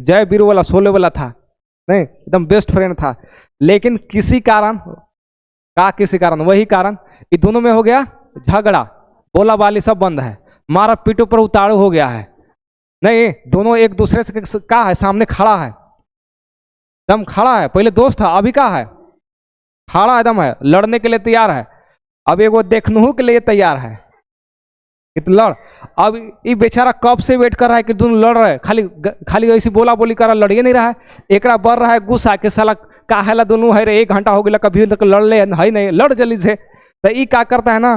जय वीरू वाला शोले वाला था, नहीं एकदम बेस्ट फ्रेंड था। लेकिन किसी कारण किसी कारण वही कारण ये दोनों में हो गया झगड़ा, बोला बाली सब बंद है, मारा पीटो पर उतारू हो गया है। नहीं दोनों एक दूसरे से का है, सामने खड़ा है, दम खड़ा है। पहले दोस्त था, अभी का है, खड़ा एकदम है, लड़ने के लिए तैयार है। अब एगो देखनहू के लिए तैयार है कि लड़। अब ये बेचारा कब से वेट कर रहा है कि दोनों लड़ रहे, खाली ऐसी बोला बोली कर रहा, लड़िए नहीं रहा है। एक बढ़ रहा है गुस्सा के साला का है दोनों है रे, 1 घंटा हो गया कभी तक लड़ ले है नहीं, लड़ जल्दी से। तो ये क्या करता है ना,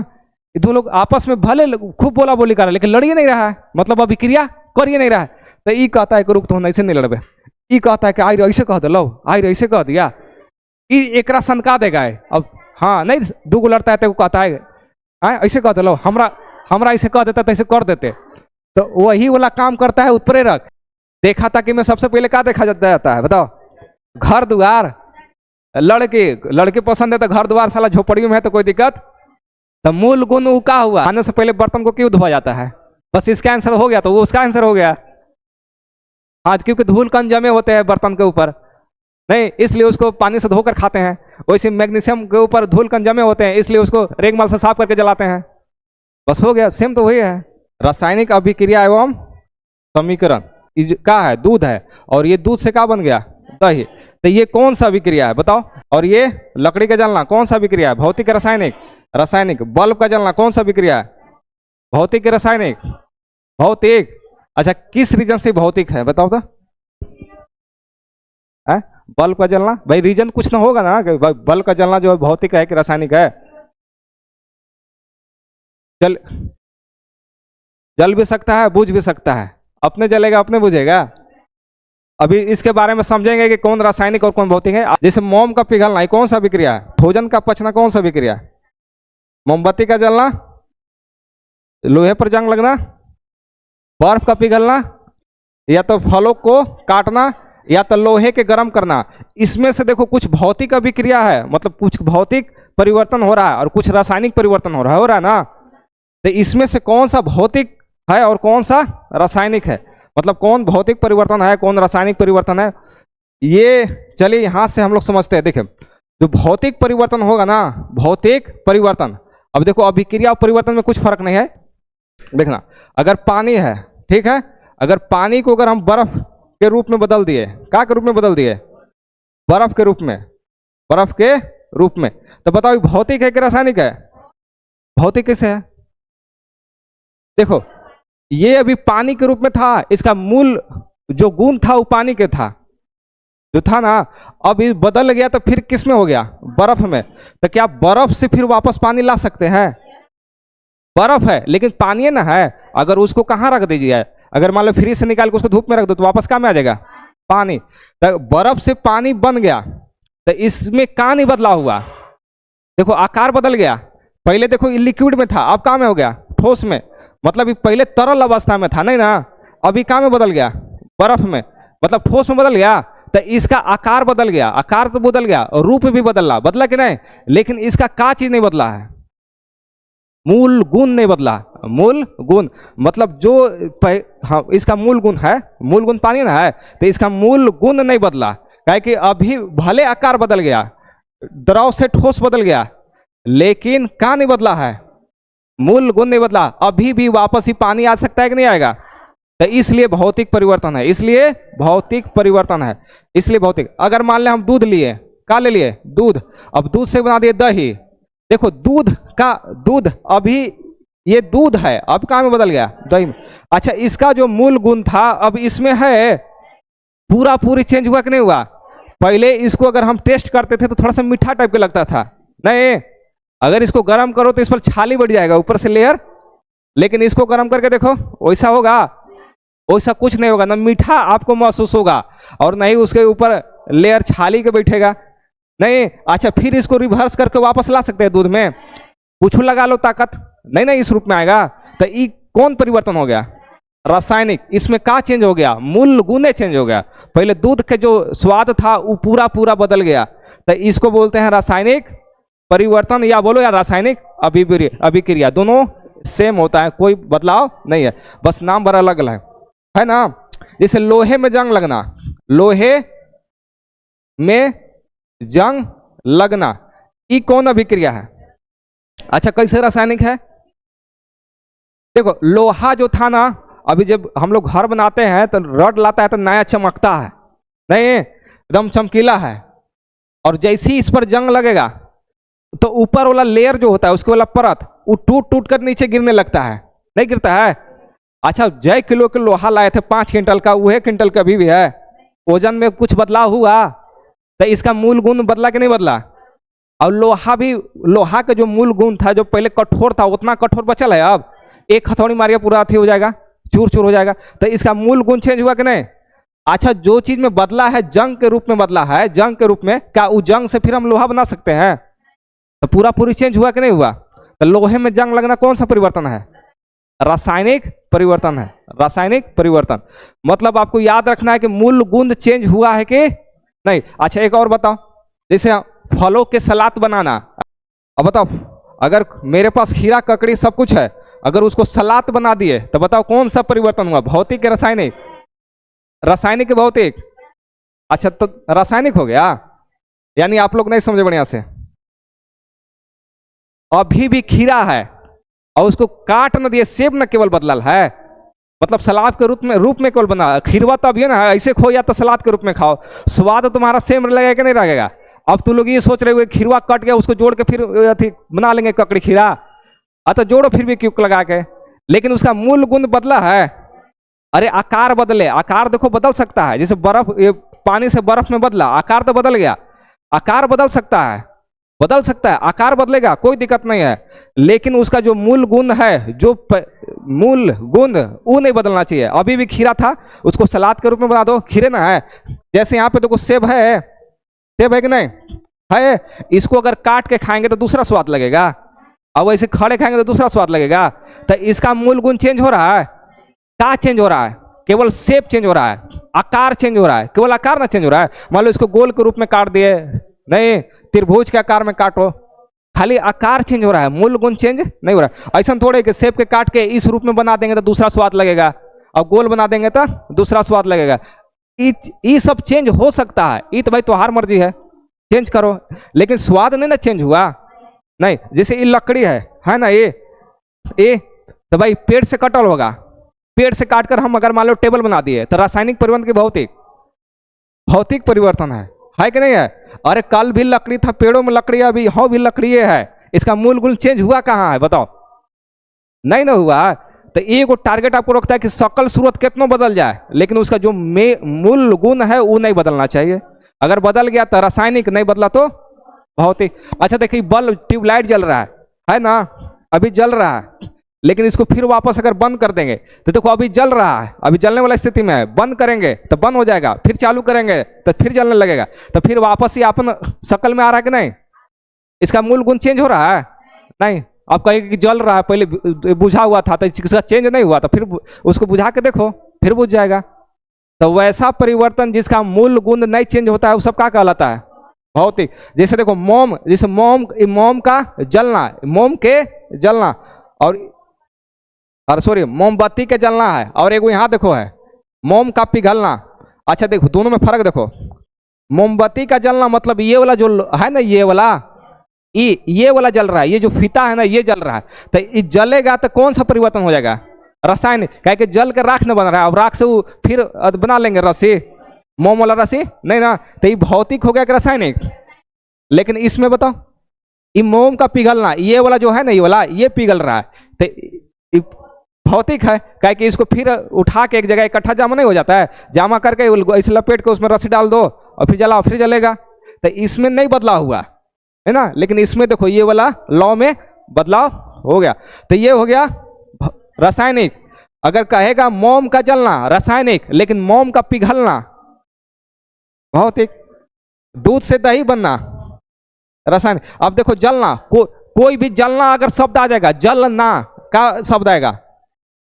दोनों लोग आपस में भले खूब बोला बोली कर रहा है लेकिन लड़िए नहीं रहा है, मतलब अभी क्रिया करिए नहीं रहा है। तो ये कहता है कि रुक तो ऐसे नहीं लड़बे, ये कहता है कि आई ऐसे कह दो, लो आई ऐसे कह दिया, ये एकरा सनका देगा। अब हाँ नहीं दूगो लड़ता है तो कहता है ऐसे कह दो, लो हमरा ऐसे कह देता तो ऐसे कर देते। तो वही वाला काम करता है उत्प्रेरक। देखा था कि मैं सबसे पहले क्या देखा जाता है बताओ, घर द्वार, लड़के पसंद है तो घर द्वार, साला झोपड़ियों में है तो कोई दिक्कत। तो मूल गुण का हुआ, आने से पहले बर्तन को क्यों धोया जाता है, बस इसका आंसर हो गया तो वो उसका आंसर हो गया। आज क्योंकि धूल कण जमे होते हैं बर्तन के ऊपर, नहीं इसलिए उसको पानी से धोकर खाते हैं। वैसे मैग्नीशियम के ऊपर धूल कण जमे होते हैं, इसलिए उसको रेगमाल से साफ करके जलाते हैं, बस हो गया। सेम तो वही है, रासायनिक अभिक्रिया एवं समीकरण। क्या है, दूध है, और ये दूध से क्या बन गया, दही। तो ये कौन सा अभिक्रिया है बताओ। और ये लकड़ी का जलना कौन सा अभिक्रिया है, भौतिक रासायनिक। रासायनिक। बल्ब का जलना कौन सा अभिक्रिया है, भौतिक रासायनिक। भौतिक। अच्छा किस रीजन से भौतिक है बताओ तो, बल्ब का जलना भाई रीजन कुछ ना होगा ना, बल्ब का जलना जो है भौतिक है कि रासायनिक है। जल भी सकता है, बुझ भी सकता है, अपने जलेगा अपने बुझेगा। अभी इसके बारे में समझेंगे कि कौन रासायनिक और कौन भौतिक है। जैसे मोम का पिघलना कौन सा अभिक्रिया है, भोजन का पचना कौन सा अभिक्रिया है, मोमबत्ती का जलना, लोहे पर जंग लगना, बर्फ का पिघलना, या तो फलों को काटना, या तो लोहे के गर्म करना। इसमें से देखो कुछ भौतिक अभिक्रिया है, मतलब कुछ भौतिक परिवर्तन हो रहा है और कुछ रासायनिक परिवर्तन हो रहा है ना। तो इसमें से कौन सा भौतिक है और कौन सा रासायनिक है, मतलब कौन भौतिक परिवर्तन है कौन रासायनिक परिवर्तन है, ये चलिए यहां से हम लोग समझते हैं। देखिए जो भौतिक परिवर्तन होगा ना, भौतिक परिवर्तन, अब देखो अभिक्रिया और परिवर्तन में कुछ फर्क नहीं है। देखना अगर पानी है, ठीक है, अगर पानी को अगर हम बर्फ के रूप में बदल दिए, क्या के रूप में बदल दिए, बर्फ के रूप में, बर्फ के रूप में, तो बताओ भौतिक है कि रासायनिक है, भौतिक कैसे है। देखो ये अभी पानी के रूप में था, इसका मूल जो गुण था वो पानी के था, जो था ना, अब ये बदल गया तो फिर किस में हो गया, बर्फ में। तो क्या बर्फ से फिर वापस पानी ला सकते हैं, बर्फ है लेकिन पानी ना है, अगर उसको कहाँ रख दीजिए, अगर मान लो फ्रिज से निकाल के उसको धूप में रख दो तो वापस कहाँ में आ जाएगा, पानी। तो बर्फ से पानी बन गया, तो इसमें कहाँ नहीं बदला हुआ, देखो आकार बदल गया। पहले देखो लिक्विड में था, अब कहाँ में हो गया, ठोस में, मतलब ये पहले तरल अवस्था में था नहीं ना, अभी कहाँ में बदल गया, बर्फ में, मतलब ठोस में बदल गया। तो इसका आकार बदल गया, आकार तो बदल गया, रूप भी बदला कि नहीं, लेकिन इसका क्या चीज नहीं बदला है, मूल गुण नहीं बदला। मूल गुण मतलब जो हाँ, इसका मूल गुण है, मूल गुण पानी ना है, तो इसका मूल गुण नहीं बदला, क्या कि अभी भले आकार बदल गया, द्रव से ठोस बदल गया, लेकिन क्या नहीं बदला है, मूल गुण नहीं बदला। अभी भी वापस ही पानी आ सकता है कि नहीं आएगा, तो इसलिए भौतिक परिवर्तन है, इसलिए भौतिक परिवर्तन है, इसलिए भौतिक। अगर मान ले हम दूध लिए, क्या ले लिए, दूध, अब दूध से बना दिए दही, देखो दूध अभी ये दूध है, अब कहाँ में बदल गया, दही में। अच्छा इसका जो मूल गुण था अब इसमें है, पूरी चेंज हुआ कि नहीं हुआ। पहले इसको अगर हम टेस्ट करते थे तो थोड़ा सा मीठा टाइप का लगता था, नहीं अगर इसको गर्म करो तो इस पर छाली बढ़ जाएगा ऊपर से लेयर, लेकिन इसको गर्म करके देखो वैसा होगा, वैसा कुछ नहीं होगा, ना मीठा आपको महसूस होगा और नहीं उसके ऊपर लेयर छाली के बैठेगा, नहीं। अच्छा फिर इसको रिवर्स करके वापस ला सकते हैं दूध में, कुछ लगा लो ताकत, नहीं इस रूप में आएगा। तो ये कौन परिवर्तन हो गया, रासायनिक। इसमें क्या चेंज हो गया, मूल गुण चेंज हो गया। पहले दूध के जो स्वाद था वो पूरा बदल गया, तो इसको बोलते हैं रासायनिक परिवर्तन, या बोलो या रासायनिक अभिक्रिया, दोनों सेम होता है, कोई बदलाव नहीं है, बस नाम बड़ा अलग अलग है ना। जैसे लोहे में जंग लगना, लोहे में जंग लगना, ये कौन अभिक्रिया है? अच्छा कैसे रासायनिक है? देखो लोहा जो था ना, अभी जब हम लोग घर बनाते हैं तो रड लाता है तो नया चमकता है, नहीं एकदम चमकीला है, और जैसे ही इस पर जंग लगेगा तो ऊपर वाला लेयर जो होता है, उसके वाला परत, वो टूट टूट कर नीचे गिरने लगता है, नहीं गिरता है? अच्छा जय किलो के लोहा लाए थे 5 क्विंटल का, वह क्विंटल का भी है, वजन में कुछ बदलाव हुआ तो इसका मूल गुण बदला कि नहीं बदला? और लोहा भी, लोहा का जो मूल गुण था, जो पहले कठोर था, उतना कठोर बचल है, अब एक हथौड़ी मारिया पूरा अथी हो जाएगा, चूर चूर हो जाएगा, तो इसका मूल गुण चेंज हुआ कि नहीं? अच्छा जो चीज में बदला है, जंग के रूप में बदला है, जंग के रूप में, क्या उस जंग से फिर हम लोहा बना सकते हैं? तो पूरा पूरी चेंज हुआ कि नहीं हुआ? तो लोहे में जंग लगना कौन सा परिवर्तन है? रासायनिक परिवर्तन है, रासायनिक परिवर्तन। मतलब आपको याद रखना है कि मूल गुण चेंज हुआ है कि नहीं। अच्छा एक और बताओ, जैसे फलों के सलाद बनाना, अब बताओ अगर मेरे पास खीरा ककड़ी सब कुछ है, अगर उसको सलाद बना दिए तो बताओ कौन सा परिवर्तन हुआ? भौतिक या रासायनिक? रासायनिक के भौतिक? अच्छा तो रासायनिक हो गया, यानी आप लोग नहीं समझे बढ़िया से। अभी भी खीरा है और उसको काट न दिए, सेब न केवल बदलल है, मतलब सलाद के रूप में केवल बना। खीरवा तो अभी ना ऐसे खो या तो सलाद के रूप में खाओ, स्वाद तुम्हारा सेम लगेगा कि नहीं लगेगा? अब तुम लोग ये सोच रहे हो खीरवा कट गया उसको जोड़ के फिर अथी बना लेंगे ककड़ी खीरा, तो जोड़ो फिर भी क्यों लगा के, लेकिन उसका मूल गुण बदला है। अरे आकार बदले, आकार देखो बदल सकता है, जैसे बर्फ, ये पानी से बर्फ में बदला, आकार तो बदल गया, आकार बदल सकता है, बदल सकता है, आकार बदलेगा, कोई दिक्कत नहीं है, लेकिन उसका जो मूल गुण है, जो मूल गुण, वो नहीं बदलना चाहिए। अभी भी खीरा था, उसको सलाद के रूप में बना दो, खीरे ना है। जैसे यहाँ पे देखो सेब है, सेब है कि नहीं है, इसको अगर काट के खाएंगे तो दूसरा स्वाद लगेगा, और वैसे खड़े खाएंगे तो दूसरा स्वाद लगेगा। तो इसका मूल गुण चेंज हो रहा है, क्या चेंज हो रहा है? केवल शेप चेंज हो रहा है, आकार चेंज हो रहा है, केवल आकार ना चेंज हो रहा है। मान लो इसको गोल के रूप में काट दिए, नहीं त्रिभुज के आकार में काटो, खाली आकार चेंज हो रहा है, मूल गुण चेंज नहीं हो रहा है। ऐसा थोड़े कि शेप के काट के इस रूप में बना देंगे तो दूसरा स्वाद लगेगा, और गोल बना देंगे तो दूसरा स्वाद लगेगा। ये सब चेंज हो सकता है, ये तो भाई तुम्हार मर्जी है, चेंज करो, लेकिन स्वाद नहीं ना चेंज हुआ। नहीं जैसे ये लकड़ी है ना, ये तो भाई पेड़ से कटल होगा, पेड़ से काटकर हम अगर मान लो टेबल बना दिए तो रासायनिक परिवर्तन की भौतिक, भौतिक परिवर्तन है कि नहीं है? अरे कल भी लकड़ी था, पेड़ों में लकड़ी, अभी हो भी लकड़ी है, इसका मूल गुण चेंज हुआ कहाँ है बताओ? नहीं ना हुआ। तो एक टारगेट आपको रखता है कि सकल सूरत कितना बदल जाए, लेकिन उसका जो मूल गुण है वो नहीं बदलना चाहिए। अगर बदल गया तो रासायनिक, नहीं बदला तो भौतिक। अच्छा देखिए बल्ब, ट्यूबलाइट जल रहा है ना, अभी जल रहा है, लेकिन इसको फिर वापस अगर बंद कर देंगे तो देखो अभी जल रहा है, अभी जलने वाला स्थिति में है, बंद करेंगे तो बंद हो जाएगा, फिर चालू करेंगे तो फिर जलने लगेगा, तो फिर वापस ही अपन शकल में आ रहा है कि नहीं? इसका मूल गुण चेंज हो रहा है? नहीं। आप कहेंगे कि जल रहा है, पहले बुझा हुआ था तो इसका चेंज नहीं हुआ, तो फिर उसको बुझा के देखो फिर बुझ जाएगा। तो वैसा परिवर्तन जिसका मूल गुण नहीं चेंज होता है वो सब क्या कहलाता है? भौतिक। जैसे देखो मोम, जैसे मोम का जलना, मोम के जलना, और सॉरी मोमबत्ती के जलना है, और एक यहाँ देखो है मोम का पिघलना। अच्छा देखो दोनों में फर्क देखो, मोमबत्ती का जलना मतलब ये वाला जो है ना, ये वाला, ये वाला जल रहा है, ये जो फीता है ना ये जल रहा है, तो ये जलेगा तो कौन सा परिवर्तन हो जाएगा? रासायनिक। कह के जल के राख न बन रहा है, अब राख से वो फिर बना लेंगे रस्सी, मोम वाला रस्सी नहीं ना, तो ये भौतिक हो गया कि रासायनिक? लेकिन इसमें बताओ ये मोम का पिघलना, ये वाला जो है ना, ये वाला ये पिघल रहा है, तो भौतिक है, कह कि इसको फिर उठा के एक जगह इकट्ठा जमा नहीं हो जाता है, जमा करके इसे लपेट के उसमें रस्सी डाल दो और फिर जलाओ, फिर जलेगा। तो इसमें नहीं बदलाव हुआ है ना, लेकिन इसमें देखो ये वाला लॉ में बदलाव हो गया। तो ये हो गया रासायनिक। अगर कहेगा मोम का जलना रासायनिक, लेकिन मोम का पिघलना भौतिक। दूध से दही बनना रासायनिक। अब देखो जलना, कोई भी जलना अगर शब्द आ जाएगा, जलना का शब्द आएगा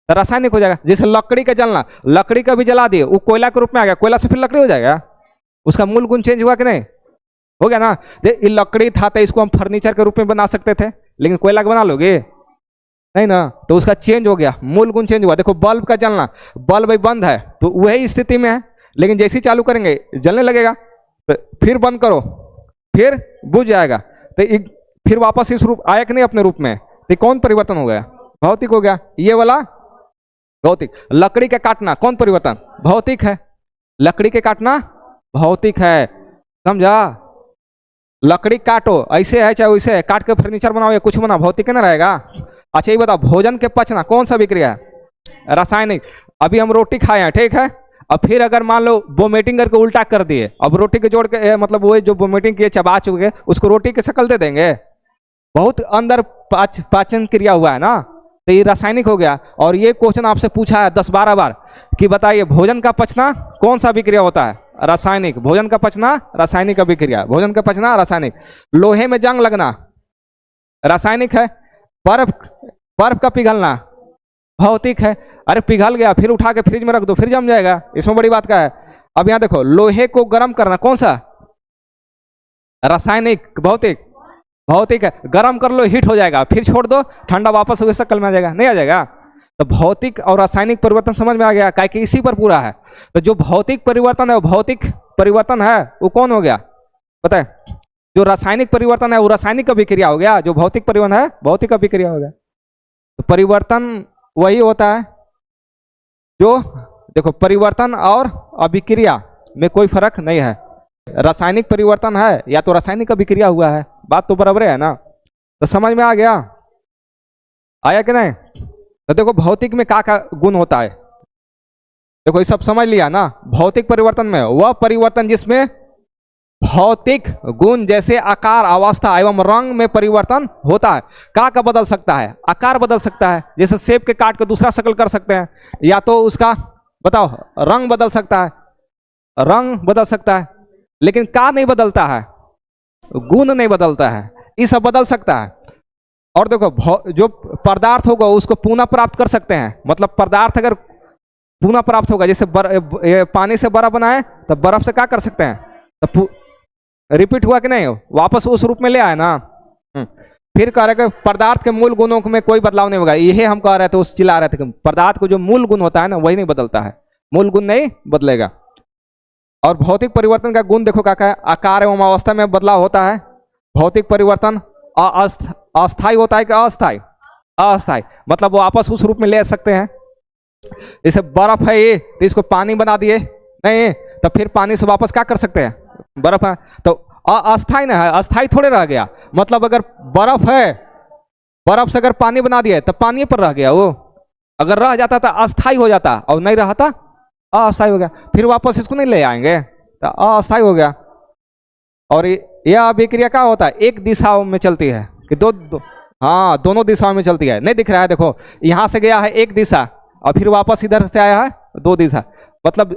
रासायनिक हो जाएगा। जैसे लकड़ी का जलना, लकड़ी का भी जला दिए, वो कोयला के रूप में आ गया, कोयला से फिर लकड़ी हो जाएगा, उसका मूल गुण चेंज हुआ कि नहीं? हो गया ना। ये लकड़ी था तो इसको हम फर्नीचर के रूप में बना सकते थे, लेकिन कोयला का बना लोगे? नहीं ना, तो उसका चेंज हो गया, मूल गुण चेंज हुआ। देखो बल्ब का जलना, बल्ब भाई बंद है तो वही स्थिति में है, लेकिन जैसे ही चालू करेंगे जलने लगेगा, तो फिर बंद करो फिर बुझ जाएगा, तो फिर वापस इस रूप आया कि नहीं अपने रूप में, तो कौन परिवर्तन हो गया? भौतिक हो गया। ये वाला भौतिक। लकड़ी का काटना कौन परिवर्तन? भौतिक है। लकड़ी के काटना भौतिक है, समझा? लकड़ी काटो, ऐसे है चाहे वैसे है, काट के फर्नीचर बनाओ या कुछ बनाओ, भौतिक ना रहेगा। अच्छा ये बताओ, भोजन के पचना कौन सा विक्रिया है? रासायनिक। अभी हम रोटी खाए हैं, ठीक है, अब फिर अगर मान लो वोमिटिंग करके उल्टा कर दिए, अब रोटी के जोड़ के मतलब वो जो वोमिटिंग किए चबा चुके उसको रोटी की शक्ल दे देंगे, बहुत अंदर पाचन क्रिया हुआ है ना, तो ये रासायनिक हो गया। और ये क्वेश्चन आपसे पूछा है 10-12 बार कि बताइए भोजन का पचना कौन सा विक्रिया होता है? रासायनिक। भोजन का पचना रासायनिक अभिक्रिया, भोजन का पचना रासायनिक। लोहे में जंग लगना रासायनिक है। बर्फ का पिघलना भौतिक है। अरे पिघल गया फिर उठा के फ्रिज में रख दो फिर जम जाएगा, इसमें बड़ी बात क्या है? अब यहां देखो, लोहे को गर्म करना कौन सा? रासायनिक। भौतिक? भौतिक है। गर्म कर लो हीट हो जाएगा, फिर छोड़ दो ठंडा वापस वैसा कल में आ जाएगा, नहीं आ जाएगा? तो भौतिक और रासायनिक परिवर्तन समझ में आ गया, क्या कि इसी पर पूरा है। तो जो भौतिक परिवर्तन है वो भौतिक परिवर्तन है, वो कौन हो गया पता है? जो रासायनिक परिवर्तन है वो रासायनिक अभिक्रिया हो गया, जो भौतिक परिवर्तन है भौतिक अभिक्रिया हो गया। तो परिवर्तन वही होता है जो, देखो परिवर्तन और अभिक्रिया में कोई फर्क नहीं है। रासायनिक परिवर्तन है या तो रासायनिक अभिक्रिया हुआ है, बात तो बराबर है ना? तो समझ में आ गया? आया कि नहीं? तो देखो भौतिक में क्या गुण होता है, देखो ये सब समझ लिया ना। भौतिक परिवर्तन में वह परिवर्तन जिसमें भौतिक गुण जैसे आकार, अवस्था एवं रंग में परिवर्तन होता है। का बदल सकता है? आकार बदल सकता है, जैसे सेब के काट के दूसरा शक्ल कर सकते हैं, या तो उसका बताओ रंग बदल सकता है, रंग बदल सकता है, लेकिन का नहीं बदलता है, गुण नहीं बदलता है, ये सब बदल सकता है। और देखो जो पदार्थ होगा उसको पुनः प्राप्त कर सकते हैं, मतलब पदार्थ अगर पुनः प्राप्त होगा, जैसे पानी से बर्फ बनाए तो बर्फ से क्या कर सकते हैं, तो रिपीट हुआ कि नहीं, वापस उस रूप में ले आए ना। फिर कह रहे कि पदार्थ के मूल गुणों में कोई बदलाव नहीं होगा, यही हम कह रहे थे, उस चिल्ला रहे थे कि पदार्थ को जो मूल गुण होता है ना वही नहीं बदलता है, मूल गुण नहीं बदलेगा। और भौतिक परिवर्तन का गुण देखो क्या है, आकार एवं अवस्था में बदलाव होता है। भौतिक परिवर्तन अस्थायी होता है कि अस्थायी? अस्थायी, मतलब वो वापस उस रूप में ले सकते हैं। जैसे बर्फ है ये, तो इसको पानी बना दिए नहीं, तो फिर पानी से वापस क्या कर सकते हैं? बर्फ है तो अस्थायी ना है, अस्थायी थोड़े रह गया। मतलब अगर बर्फ है, बर्फ से अगर पानी बना दिया तो पानी पर रह गया, वो अगर रह जाता तो अस्थायी हो जाता, और नहीं रहा था अस्थायी हो गया, फिर वापस इसको नहीं ले आएंगे तो अस्थायी हो गया। और यह अभिक्रिया क्या होता है? एक दिशा में चलती है कि हाँ दोनों दिशाओं में चलती है। नहीं दिख रहा है, देखो यहां से गया है एक दिशा और फिर वापस इधर से आया है दो दिशा, मतलब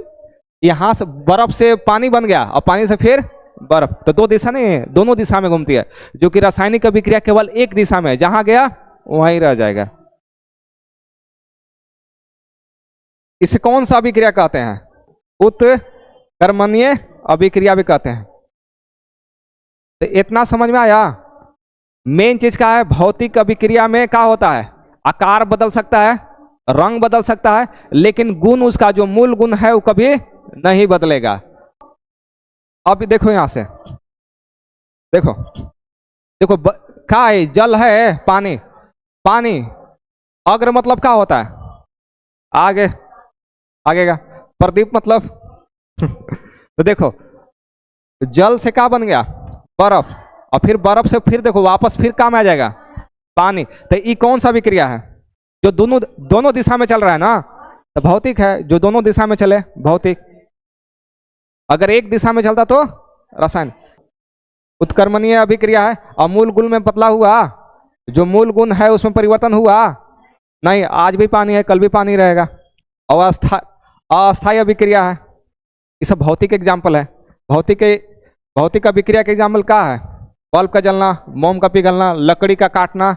यहां से बर्फ से पानी बन गया और पानी से फिर बर्फ, तो दो दिशा नहीं है, दोनों दिशा में घूमती है। जो कि रासायनिक अभिक्रिया केवल एक दिशा में, जहां गया वहीं रह जाएगा। इसे कौन सा अभिक्रिया कहते हैं? उत्कर्मणीय अभिक्रिया भी कहते हैं। तो इतना समझ में आया? मेन चीज क्या है, भौतिक अभिक्रिया में क्या होता है? आकार बदल सकता है, रंग बदल सकता है, लेकिन गुण उसका जो मूल गुण है वो कभी नहीं बदलेगा। अब देखो यहां से, देखो देखो क्या है, जल है, पानी, पानी अग्र मतलब क्या होता है? आगे, आगे का। प्रदीप मतलब तो देखो जल से क्या बन गया? बर्फ, और फिर बर्फ से फिर देखो वापस फिर काम आ जाएगा पानी। तो ये कौन सा विक्रिया है? जो दोनों दिशा में चल रहा है ना, तो भौतिक है। जो दोनों दिशा में चले भौतिक, अगर एक दिशा में चलता तो रसायन। उत्कर्मणीय अभिक्रिया है, और मूल गुण में बदलाव हुआ, जो मूल गुण है उसमें परिवर्तन हुआ नहीं, आज भी पानी है कल भी पानी रहेगा। और अस्थायी अभिक्रिया है, ये सब भौतिक एग्जाम्पल है। भौतिक अभिक्रिया के एग्जाम्पल क्या है? बल्ब का जलना, मोम का पिघलना, लकड़ी का काटना,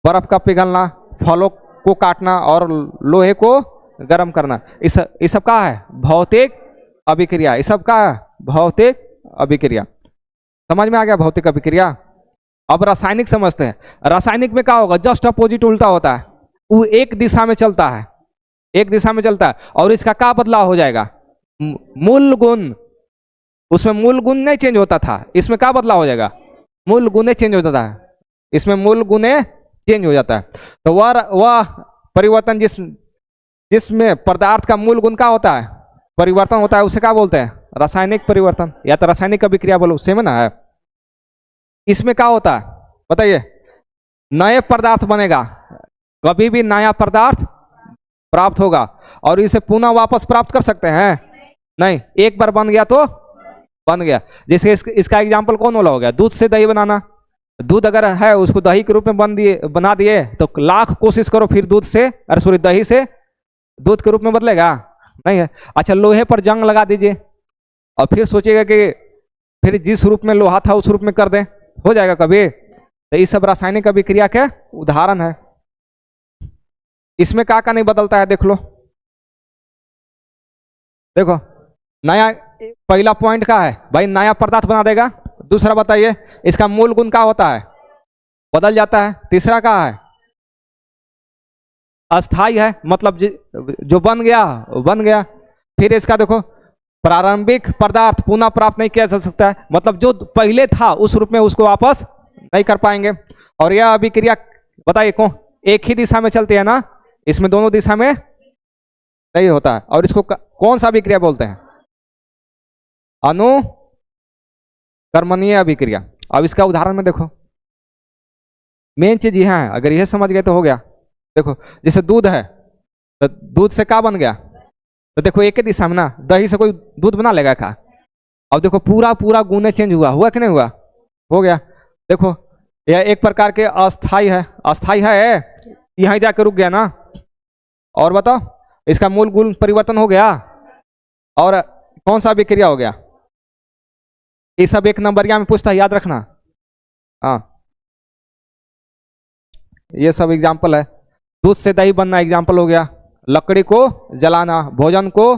बर्फ का पिघलना, फलों को काटना और लोहे को गर्म करना। इस सब का है भौतिक अभिक्रिया। इस सब का है भौतिक अभिक्रिया। समझ में आ गया भौतिक अभिक्रिया? अब रासायनिक समझते हैं। रासायनिक में क्या होगा? जस्ट अपोजिट, उल्टा होता है। वो एक दिशा में चलता है, एक दिशा में चलता है, और इसका क्या बदलाव हो जाएगा? मूल गुण। उसमें मूल गुण नहीं चेंज होता था, इसमें क्या बदलाव हो जाएगा? मूल गुणे चेंज हो जाता है, इसमें मूल गुणे चेंज हो जाता है। तो वह परिवर्तन जिसमें पदार्थ का मूल गुण क्या होता है, परिवर्तन होता है, उसे क्या बोलते हैं? रासायनिक परिवर्तन, या तो रासायनिक अभिक्रिया बोलो, सेम है ना है। इसमें क्या होता है बताइए? नए पदार्थ बनेगा, कभी भी नया पदार्थ प्राप्त होगा, और इसे पुनः वापस प्राप्त कर सकते हैं? नहीं, एक बार बन गया तो बन गया। जैसे इसका एग्जाम्पल कौन वाला हो गया? दूध से दही बनाना। दूध अगर है, उसको दही के रूप में बना दिए तो लाख कोशिश करो, फिर दूध से, अरे सॉरी, दही से दूध के रूप में बदलेगा? नहीं है। अच्छा, लोहे पर जंग लगा दीजिए और फिर सोचिएगा कि फिर जिस रूप में लोहा था उस रूप में कर दें, हो जाएगा कभी? तो ये सब रासायनिक अभिक्रिया के उदाहरण है। इसमें क्या नहीं बदलता है, देख लो। देखो, नया, पहला पॉइंट का है भाई, नया पदार्थ बना देगा। दूसरा बताइए, इसका मूल गुण क्या होता है? बदल जाता है। तीसरा क्या है? अस्थाई है, मतलब जो बन गया बन गया। फिर इसका देखो, प्रारंभिक पदार्थ पुनः प्राप्त नहीं किया जा सकता है, मतलब जो पहले था उस रूप में उसको वापस नहीं कर पाएंगे। और यह अभिक्रिया बताइए कौन, एक ही दिशा में चलती है ना, इसमें दोनों दिशा में नहीं होता है। और इसको कौन सा अभिक्रिया बोलते हैं? अनुकर्मणीय अभिक्रिया। अब इसका उदाहरण में देखो, मेन चीज यह है, अगर यह समझ गए तो हो गया। देखो, जैसे दूध है, तो दूध से क्या बन गया? तो देखो, एक ही दिशा में ना, दही से कोई दूध बना लेगा क्या? अब देखो, पूरा पूरा गुण चेंज हुआ कि नहीं हुआ? हो गया। देखो, यह एक प्रकार के अस्थाई है, अस्थाई है, यहीं जाकर रुक गया ना। और बताओ, इसका मूल गुण परिवर्तन हो गया, और कौन सा अभिक्रिया हो गया? ये सब एक नंबरिया में पूछता है, याद रखना। हाँ, ये सब एग्जाम्पल है। दूध से दही बनना एग्जाम्पल हो गया, लकड़ी को जलाना, भोजन को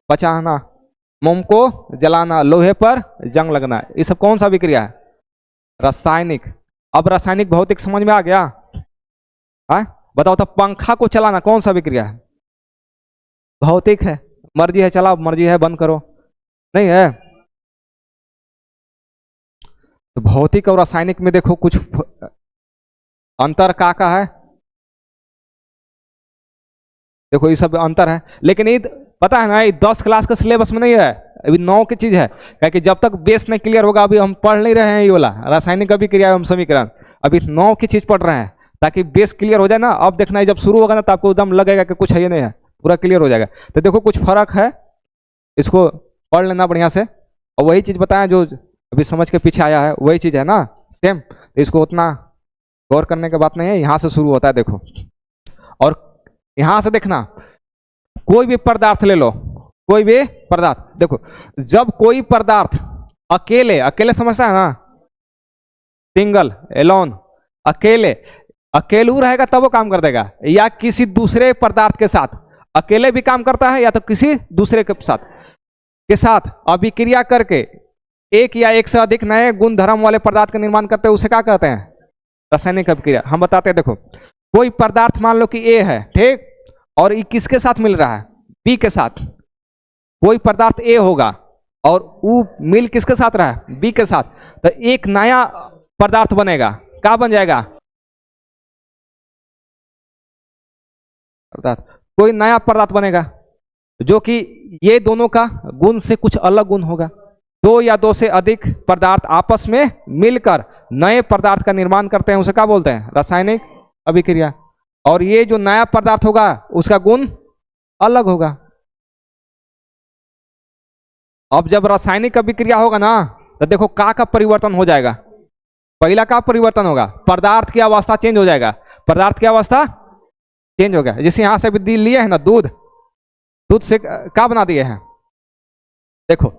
पचाना, मोम को जलाना, लोहे पर जंग लगना, ये सब कौन सा अभिक्रिया है? रासायनिक। अब रासायनिक भौतिक समझ में आ गया? बताओ तो, पंखा को चलाना कौन सा अभिक्रिया है? भौतिक है, मर्जी है चलाओ, मर्जी है बंद करो, नहीं है? तो भौतिक और रासायनिक में देखो कुछ अंतर का है। देखो, ये सब अंतर है, लेकिन ये पता है ना, ये 10 क्लास का सिलेबस में नहीं है, अभी 9 की चीज है। क्योंकि जब तक बेस नहीं क्लियर होगा, अभी हम पढ़ नहीं रहे हैं ये वाला रासायनिक अभिक्रिया एवं समीकरण, अभी 9 की चीज पढ़ रहे हैं, ताकि बेस क्लियर हो जाए ना। अब देखना है, जब शुरू होगा ना, तो आपको एकदम लगेगा कि कुछ है, ये नहीं है, पूरा क्लियर हो जाएगा। तो देखो, कुछ फर्क है, इसको पढ़ लेना बढ़िया से। और वही चीज बताया जो अभी समझ के पीछे आया है, वही चीज है ना, सेम। तो इसको उतना गौर करने की बात नहीं है, यहां से शुरू होता है। देखो, और यहां से देखना, कोई भी पदार्थ ले लो, कोई भी पदार्थ, देखो, जब कोई पदार्थ अकेले अकेले समझता है ना, सिंगल, एलोन, अकेले अकेलू रहेगा तब वो काम कर देगा, या किसी दूसरे पदार्थ के साथ अकेले भी काम करता है, या तो किसी दूसरे के साथ अभिक्रिया करके एक या एक से अधिक नए गुण धर्म वाले पदार्थ का निर्माण करते हैं, उसे क्या कहते हैं? रासायनिक अभिक्रिया। हम बताते हैं, देखो, कोई पदार्थ मान लो कि ए है, ठीक, और ये किसके साथ मिल रहा है? बी के साथ। कोई पदार्थ ए होगा और वो मिल किसके साथ रहा है? बी के साथ। तो एक नया पदार्थ बनेगा, क्या बन जाएगा? कोई नया पदार्थ बनेगा जो कि ये दोनों का गुण से कुछ अलग गुण होगा। दो या दो से अधिक पदार्थ आपस में मिलकर नए पदार्थ का निर्माण करते हैं, उसे क्या बोलते हैं? रासायनिक अभिक्रिया। और ये जो नया पदार्थ होगा उसका गुण अलग होगा। अब जब रासायनिक अभिक्रिया होगा ना, तो देखो का परिवर्तन हो जाएगा। पहला का परिवर्तन होगा, पदार्थ की अवस्था चेंज हो जाएगा। पदार्थ की अवस्था चेंज हो गया, जैसे यहां से भी लिए है ना, दूध से क्या बना दिए हैं? देखो,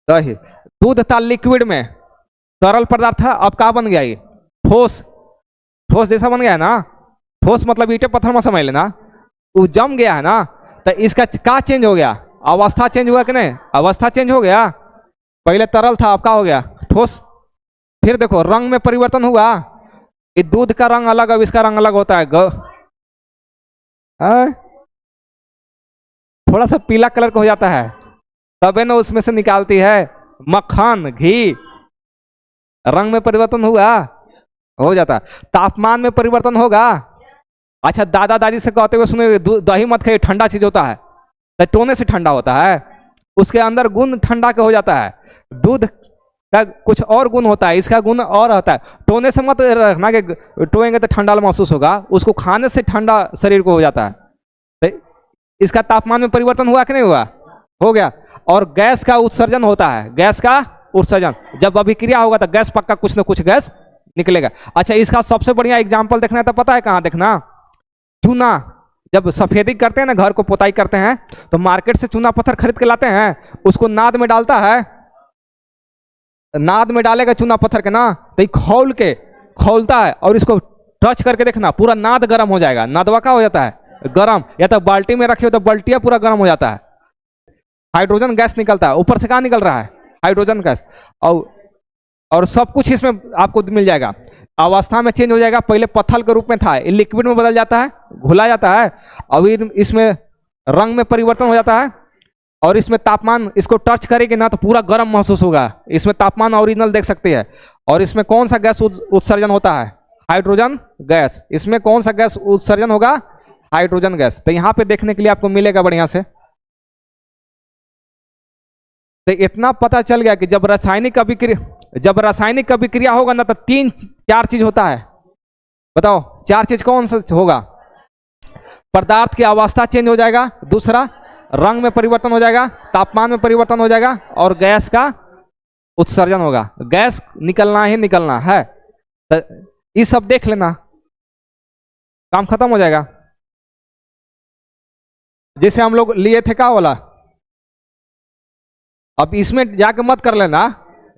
दही, दूध था लिक्विड में, तरल पदार्थ था, अब क्या बन गया? ये ठोस जैसा बन गया है ना। ठोस मतलब ईंटे पत्थर में समझ लेना, वो जम गया है ना। तो इसका क्या चेंज हो गया? अवस्था चेंज हुआ कि नहीं? अवस्था चेंज हो गया। पहले तरल था, अब क्या हो गया? ठोस। फिर देखो, रंग में परिवर्तन हुआ, ये दूध का रंग अलग, अब इसका रंग अलग होता है। हाँ? थोड़ा सा पीला कलर का हो जाता है, तब है ना उसमें से निकालती है मक्खन घी। रंग में परिवर्तन हुआ, हो जाता है। तापमान में परिवर्तन होगा। अच्छा, दादा दादी से कहते हुए सुने दही मत खाइए, ठंडा चीज होता है, तो टोने से ठंडा होता है, उसके अंदर गुण ठंडा का हो जाता है। दूध का कुछ और गुण होता है, इसका गुण और होता है। टोने से मत रखना कि टोएंगे तो ठंडा महसूस होगा, उसको खाने से ठंडा शरीर को हो जाता है। तो इसका तापमान में परिवर्तन हुआ कि नहीं हुआ? हो गया। और गैस का उत्सर्जन होता है, गैस का उत्सर्जन, जब अभिक्रिया होगा तो गैस पक्का कुछ ना कुछ गैस निकलेगा। अच्छा, इसका सबसे बढ़िया एग्जाम्पल देखना है तो पता है कहाँ देखना? चूना। जब सफेदी करते हैं ना, घर को पोताई करते हैं, तो मार्केट से चूना पत्थर खरीद के लाते हैं, उसको नाद में डालता है, नाद में डालेगा चूना पत्थर के ना, तो खोल के खोलता है और इसको टच करके देखना, पूरा नाद गर्म हो जाएगा। नादवा का हो जाता है गर्म, या तो बाल्टी में रखिए तो बाल्टिया पूरा गर्म हो जाता है, हाइड्रोजन गैस निकलता है। ऊपर से कहाँ निकल रहा है? Hydrogen gas. और सब कुछ इसमें आपको मिल जाएगा। अवस्था में चेंज हो जाएगा, पहले पत्थर के रूप में था, लिक्विड में बदल जाता है, घुला जाता है। अभी इसमें रंग में परिवर्तन हो जाता है, और इसमें तापमान, इसको टच करेंगे ना तो पूरा गर्म महसूस होगा। इसमें तापमान ओरिजिनल देख सकते हैं। और इसमें कौन सा गैस उत्सर्जन होता है? Hydrogen gas. इसमें कौन सा गैस उत्सर्जन होगा? Hydrogen gas. तो यहाँ पे देखने के लिए आपको मिलेगा बढ़िया से। तो इतना पता चल गया कि जब रासायनिक अभिक्रिया होगा ना तो 3-4 चीज होता है। बताओ 4 चीज कौन सा होगा? पदार्थ की अवस्था चेंज हो जाएगा, दूसरा रंग में परिवर्तन हो जाएगा, तापमान में परिवर्तन हो जाएगा, और गैस का उत्सर्जन होगा। गैस निकलना ही निकलना है। तो ये सब देख लेना, काम खत्म हो जाएगा। जैसे हम लोग लिए थे क्या वाला, अब इसमें जाके मत कर लेना।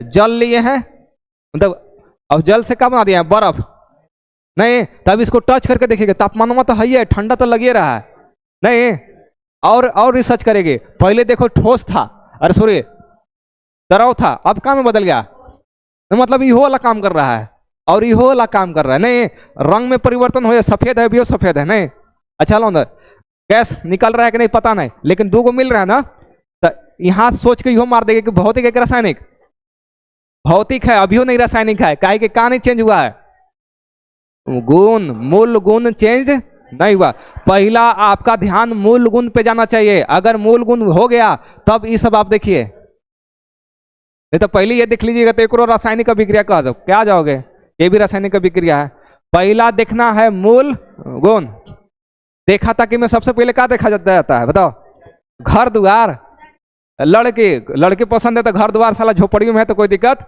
जल लिए हैं, मतलब अब जल से क्या बना दिया है? बर्फ। नहीं, तब इसको टच करके देखिएगा, तापमान में तो है, ठंडा तो लगे रहा है। नहीं, और रिसर्च करेंगे। पहले देखो ठोस था, अरे सॉरी द्रव था, अब काम में बदल गया, तो मतलब इहो वाला काम कर रहा है और इहो वाला काम कर रहा है। नहीं, रंग में परिवर्तन हो, सफेद है भी सफेद है। नहीं, अच्छा लो अंदर गैस निकल रहा है कि नहीं पता नहीं, लेकिन 2 को मिल रहा है ना, तो यहां सोच के इहो मार देंगे कि भौतिक है कि रासायनिक? भौतिक है, अभी नहीं रासायनिक है। काहे कि कहां नहीं चेंज हुआ है? गुण, मूल गुण चेंज नहीं हुआ। पहला आपका ध्यान मूल गुण पे जाना चाहिए। अगर मूल गुण हो गया तब ये सब आप देखिए, नहीं तो पहले ये देख लीजिएगा तो एक और रासायनिक अभिक्रिया कह दो, क्या जाओगे? ये भी रासायनिक अभिक्रिया है। पहला देखना है मूल गुण। देखा था कि मैं सबसे पहले क्या देखा जाता है? बताओ, घर द्वार। लड़के पसंद है तो घर द्वार, साला झोपड़ी में है तो कोई दिक्कत।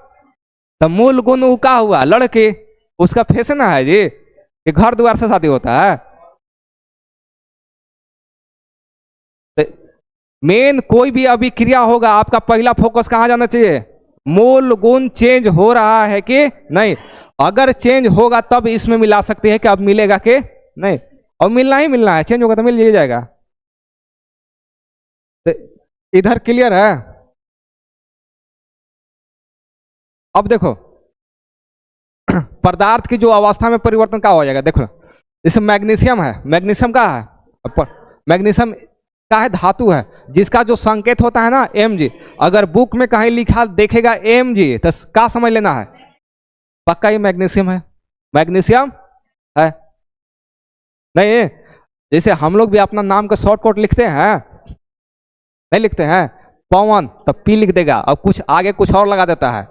तो मूल गुण वो क्या हुआ? लड़के, उसका फैशन है जी कि घर द्वार से शादी होता है। मेन कोई भी अभिक्रिया होगा, आपका पहला फोकस कहां जाना चाहिए? मूल गुण चेंज हो रहा है कि नहीं। अगर चेंज होगा तब इसमें मिला सकते हैं कि अब मिलेगा कि नहीं, और मिलना ही मिलना है। चेंज होगा तो मिल जाएगा। तो इधर क्लियर है? अब देखो पदार्थ की जो अवस्था में परिवर्तन का हो जाएगा। देखो जैसे मैग्नीशियम है, मैग्नीशियम का है, मैग्नीशियम का है, धातु है, जिसका जो संकेत होता है ना Mg। अगर बुक में कहीं लिखा देखेगा Mg तो क्या समझ लेना है? पक्का ये मैग्नीशियम है, मैग्नीशियम है। नहीं, जैसे हम लोग भी अपना नाम का शॉर्टकट लिखते हैं, नहीं लिखते हैं पवन, तो पी लिख देगा और कुछ आगे कुछ और लगा देता है।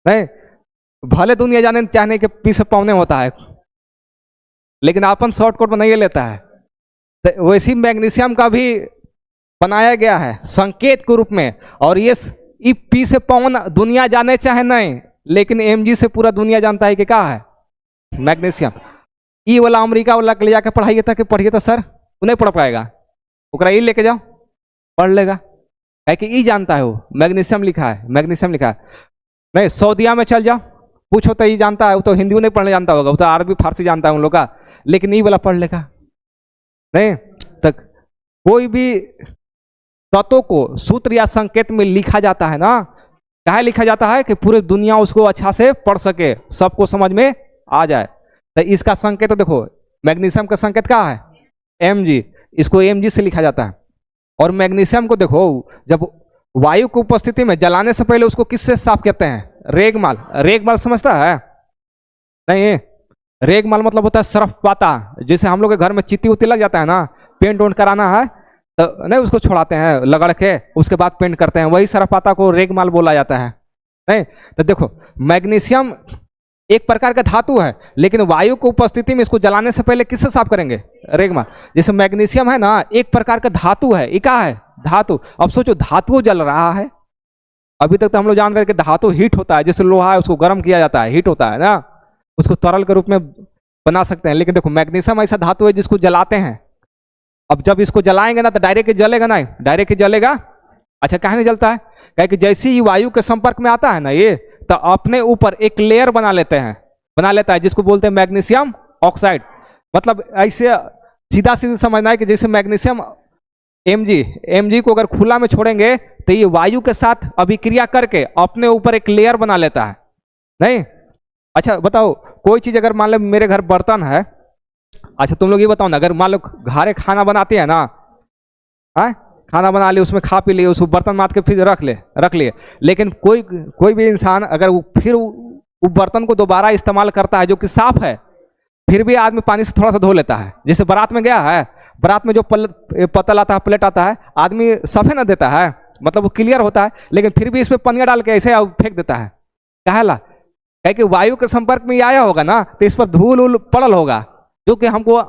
नहीं, भले दुनिया जाने चाहने के पी से पवने होता है, लेकिन अपन शॉर्टकट में नहीं लेता है। तो वैसी मैग्नीशियम का भी बनाया गया है संकेत के रूप में। और ये पी से पवन दुनिया जाने चाहे नहीं, लेकिन Mg से पूरा दुनिया जानता है कि क्या है? मैग्नीशियम। ई वाला अमेरिका वाला के ले जाकर पढ़ाइए था कि पढ़िए तो सर वो नहीं पढ़ पाएगा, ओकरा ई लेके जाओ पढ़ लेगा, है कि ई जानता है वो मैग्नीशियम लिखा है, मैग्नीशियम लिखा है। नहीं, सऊदीया में चल जाओ पूछो तो ये जानता है, वो तो हिंदी नहीं पढ़ने जानता होगा, वो तो अरबी फारसी जानता है उन लोग का, लेकिन ई वाला पढ़ लेगा। नहीं, तक कोई भी तत्वों को सूत्र या संकेत में लिखा जाता है ना, कहा लिखा जाता है कि पूरी दुनिया उसको अच्छा से पढ़ सके, सबको समझ में आ जाए। तो इसका संकेत तो देखो, मैग्नीशियम का संकेत क्या है? Mg। इसको Mg से लिखा जाता है। और मैग्नीशियम को देखो, जब वायु की उपस्थिति में जलाने से पहले उसको किससे साफ करते हैं? रेगमाल। रेगमाल समझता है? नहीं, रेगमाल मतलब होता है सरफ पाता। जैसे हम लोग के घर में चित्ती उत्ती लग जाता है ना, पेंट वेंट कराना है तो नहीं, उसको छोड़ाते हैं लगड़ के, उसके बाद पेंट करते हैं, वही सरफ पाता को रेगमाल बोला जाता है। नहीं तो देखो, मैग्नीशियम एक प्रकार का धातु है, लेकिन वायु की उपस्थिति में इसको जलाने से पहले किससे साफ करेंगे? रेगमाल। जैसे मैग्नीशियम है ना, एक प्रकार का धातु है। ये क्या है? धातु। अब सोचो, धातु जल रहा है। अभी तक तो हम लोग जान रहे हैं कि धातु हीट होता है, जैसे लोहा है उसको गर्म किया जाता है, हीट होता है ना, उसको तरल के रूप में बना सकते हैं। लेकिन देखो, मैग्नीशियम ऐसा धातु है जिसको जलाते हैं। अब जब इसको जलाएंगे ना तो डायरेक्ट जलेगा ना, डायरेक्ट जलेगा। अच्छा, काहे नहीं जलता है? क्या कि जैसे ही वायु के संपर्क में आता है ना ये, तो अपने ऊपर एक लेयर बना लेता है, जिसको बोलते हैं मैग्नीशियम ऑक्साइड। मतलब ऐसे सीधा सीधा समझना है कि जैसे मैग्नीशियम Mg को अगर खुला में छोड़ेंगे तो ये वायु के साथ अभिक्रिया करके अपने ऊपर एक लेयर बना लेता है। नहीं? अच्छा बताओ, कोई चीज अगर मान लो मेरे घर बर्तन है, अच्छा तुम लोग ये बताओ ना, अगर मान लो घरे खाना बनाते हैं ना, खाना बना लिए, उसमें खा पी लिए, उसको बर्तन मार के फिर रख लिए, लेकिन कोई भी इंसान अगर फिर वो बर्तन को दोबारा इस्तेमाल करता है जो कि साफ है, फिर भी आदमी पानी से थोड़ा सा धो लेता है। जैसे बारात में गया है, बारात में जो पत्तल आता है, प्लेट आता है, आदमी सफे ना देता है, मतलब वो क्लियर होता है, लेकिन फिर भी इसमें पनिया डाल के ऐसे फेंक देता है। काहेला? कि वायु के संपर्क में आया होगा ना, तो इस पर धूल उल पड़ल होगा, जो कि हमको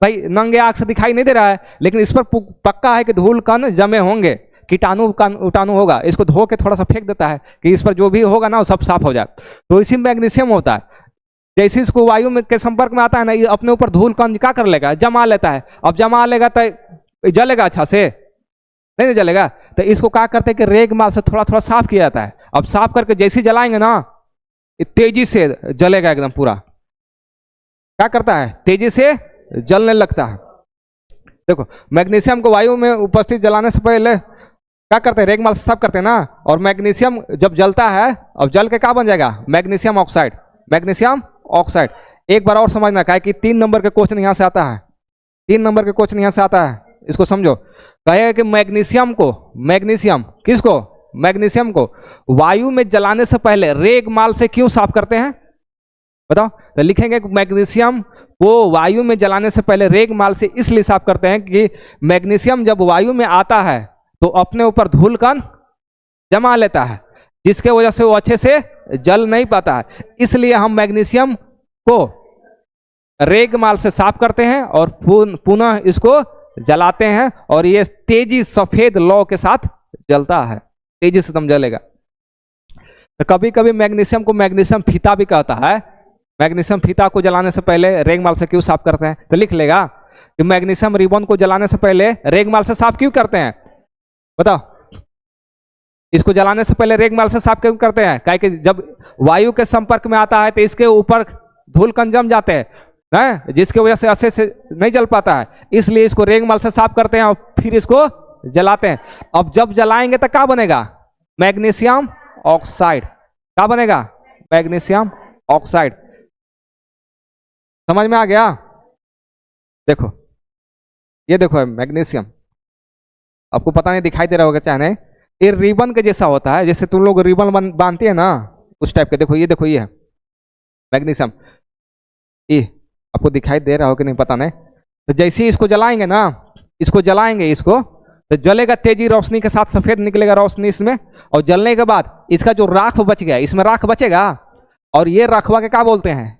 भाई नंगे आंख से दिखाई नहीं दे रहा है, लेकिन इस पर पक्का है कि धूल कण जमे होंगे, कीटाणु उटाणु होगा। इसको धो के थोड़ा सा फेंक देता है कि इस पर जो भी होगा ना वो सब साफ हो जाए। तो इसी मैग्नीशियम होता है, जैसे इसको वायु में के संपर्क में आता है ना, ये अपने ऊपर धूल कण क्या कर लेगा? जमा लेता है। अब जमा लेगा तो जलेगा अच्छा से? नहीं जलेगा। तो इसको क्या करते हैं कि रेगमाल से थोड़ा थोड़ा साफ किया जाता है। अब साफ करके जैसे जलाएंगे ना, तेजी से जलेगा एकदम पूरा। क्या करता है? तेजी से जलने लगता है। देखो, मैग्नीशियम को वायु में उपस्थित जलाने से पहले क्या करते हैं? रेगमाल से साफ करते हैं ना। और मैग्नीशियम जब जलता है, अब जल के क्या बन जाएगा? Magnesium oxide. Magnesium oxide. एक बार और समझना, क्या है कि 3 नंबर के क्वेश्चन यहां से आता है, 3 नंबर के क्वेश्चन यहां से आता है, इसको समझो। कहे कि मैग्नीशियम किसको? मैग्नीशियम को वायु में जलाने से पहले रेगमाल से क्यों साफ करते हैं? बताओ। तो लिखेंगे मैग्नीशियम को वायु में जलाने से पहले रेगमाल से इसलिए साफ करते हैं कि मैग्नीशियम जब वायु में आता है तो अपने ऊपर धूल कण जमा लेता है, जिसके वजह से वो अच्छे से जल नहीं पाता है। इसलिए हम मैग्नीशियम को रेगमाल से साफ करते हैं और पुनः इसको जलाते हैं, और ये तेजी सफेद लौ के साथ जलता है, तेजी से दम जलेगा। तो कभी कभी मैग्नीशियम को मैग्नीशियम फीता भी कहता है। मैग्नीशियम फीता को जलाने से पहले रेगमाल से क्यों साफ करते हैं? तो लिख लेगा कि मैग्नीशियम रिबन को जलाने से पहले रेगमाल से साफ क्यों करते हैं? बताओ। इसको जलाने से पहले रेगमाल से साफ क्यों करते हैं? काहे कि जब वायु के संपर्क में आता है तो इसके ऊपर धूल कण जम जाते हैं, जिसकी वजह से अच्छे से नहीं जल पाता है। इसलिए इसको रेगमाल से साफ करते हैं और फिर इसको जलाते हैं। अब जब जलाएंगे तो क्या बनेगा? Magnesium oxide. क्या बनेगा? Magnesium oxide. समझ में आ गया? देखो, ये देखो मैग्नीशियम, आपको पता नहीं दिखाई दे रहा होगा चाहे नहीं, ये रिबन के जैसा होता है, जैसे तुम लोग रिबन बांधते हैं ना, उस टाइप के। देखो ये है मैग्नीशियम। ये आपको दिखाई दे रहा हो कि नहीं पता नहीं। तो जैसे ही इसको जलाएंगे ना, इसको तो जलेगा तेजी रोशनी के साथ, सफेद निकलेगा रोशनी इसमें, और जलने के बाद इसका जो राख बच गया, इसमें राख बचेगा, और ये राखवा के क्या बोलते हैं?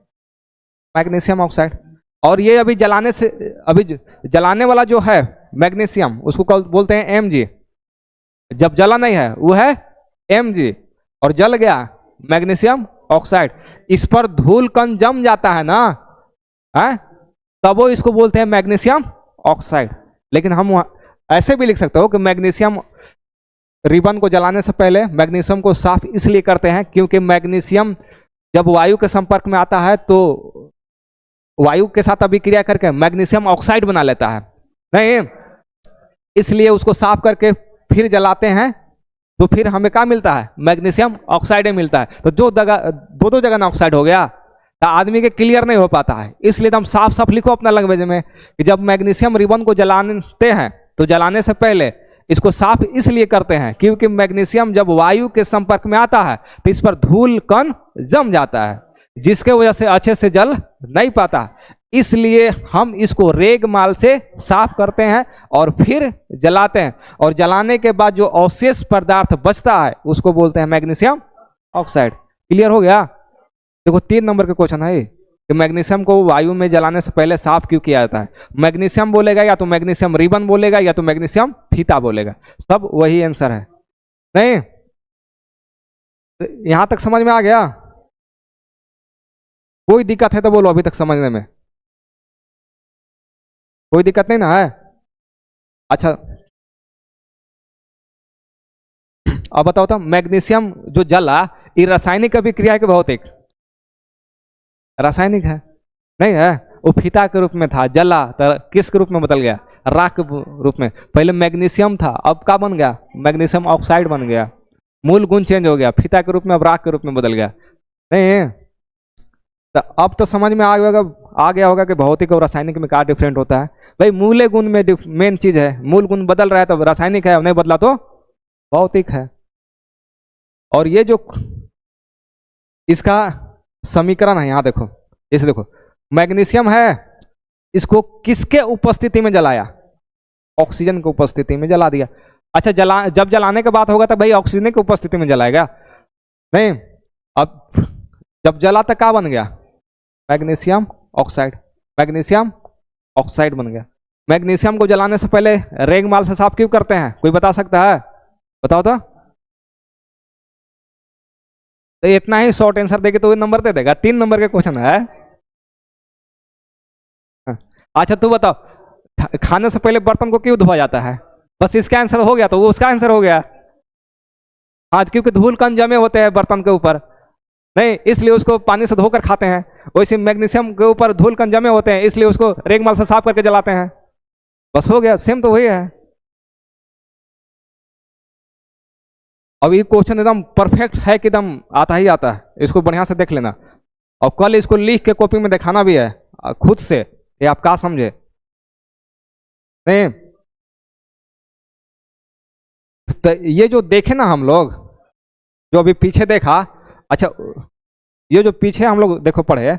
Magnesium oxide. और ये अभी जलाने वाला जो है मैग्नीशियम, उसको बोलते हैं Mg। जब जला नहीं है वो है Mg, और जल गया मैग्नीशियम ऑक्साइड। इस पर धूल कण जम जाता है ना, तब वो इसको बोलते हैं मैग्नीशियम ऑक्साइड। लेकिन हम ऐसे भी लिख सकते हो कि मैग्नीशियम रिबन को जलाने से पहले मैग्नीशियम को साफ इसलिए करते हैं क्योंकि मैग्नीशियम जब वायु के संपर्क में आता है तो वायु के साथ अभिक्रिया करके मैग्नीशियम ऑक्साइड बना लेता है, नहीं, इसलिए उसको साफ करके फिर जलाते हैं, तो फिर हमें क्या मिलता है? मैग्नीशियम ऑक्साइड मिलता है। तो दो जगह ना ऑक्साइड हो गया, तो आदमी के क्लियर नहीं हो पाता है। इसलिए एकदम साफ साफ लिखो अपना लैंग्वेज में कि जब मैग्नीशियम रिबन को जलाते हैं तो जलाने से पहले इसको साफ इसलिए करते हैं क्योंकि मैग्नीशियम जब वायु के संपर्क में आता है तो इस पर धूल कण जम जाता है, जिसके वजह से अच्छे से जल नहीं पाता। इसलिए हम इसको रेगमाल से साफ करते हैं और फिर जलाते हैं, और जलाने के बाद जो अवशेष पदार्थ बचता है उसको बोलते हैं मैग्नीशियम ऑक्साइड। क्लियर हो गया? देखो 3 नंबर के क्वेश्चन है कि मैग्नीशियम को वायु में जलाने से पहले साफ क्यों किया जाता है। मैग्नीशियम बोलेगा या तो मैग्नीशियम रिबन बोलेगा या तो मैग्नीशियम फीता बोलेगा, सब वही आंसर है। नहीं, यहां तक समझ में आ गया? कोई दिक्कत है तो बोलो, अभी तक समझने में कोई दिक्कत नहीं ना है? अच्छा अब बताओ तो मैग्नीशियम जो जला ये रासायनिक अभिक्रिया है कि भौतिक? रासायनिक है। नहीं है, वो फीता के रूप में था, जला तो किस के रूप में बदल गया? राख के रूप में। पहले मैग्नीशियम था, अब क्या बन गया? मैग्नीशियम ऑक्साइड बन गया, मूल गुण चेंज हो गया, फीता के रूप में अब राख के रूप में बदल गया। नहीं तो अब तो समझ में आ गया होगा कि भौतिक और रासायनिक में क्या डिफरेंट होता है। भाई मूल गुण में मेन चीज है, मूल गुण बदल रहा है तो रासायनिक है, नहीं बदला तो भौतिक है। और ये जो इसका समीकरण है यहाँ देखो, इसे देखो, मैग्नीशियम है, इसको किसके उपस्थिति में जलाया? ऑक्सीजन की उपस्थिति में जला दिया। अच्छा जब जलाने के बाद होगा तो भाई ऑक्सीजन की उपस्थिति में जलाएगा? नहीं, अब जब जला तो क्या बन गया? मैग्नीशियम ऑक्साइड, मैग्नीशियम ऑक्साइड बन गया। मैग्नीशियम को जलाने से पहले रेगमाल से साफ क्यों करते हैं? कोई बता सकता है? बताओ तो इतना ही शॉर्ट आंसर देके तो नंबर दे देगा। 3 नंबर के क्वेश्चन है। अच्छा तू बताओ, खाने से पहले बर्तन को क्यों धोया जाता है? बस इसका आंसर हो गया तो वो उसका आंसर हो गया। आज क्योंकि धूल कण जमे होते हैं बर्तन के ऊपर, नहीं इसलिए उसको पानी से धोकर खाते हैं। वैसे मैग्नीशियम के ऊपर धूल कण जमे होते हैं इसलिए उसको रेगमाल से साफ करके जलाते हैं। बस हो गया, सेम तो वही है। अब ये क्वेश्चन एकदम परफेक्ट है कि एकदम आता ही आता है, इसको बढ़िया से देख लेना और कल इसको लिख के कॉपी में दिखाना भी है खुद से, ये आप क्या समझे। नहीं तो ये जो देखे ना हम लोग, जो अभी पीछे देखा, अच्छा ये जो पीछे हम लोग देखो पढ़े,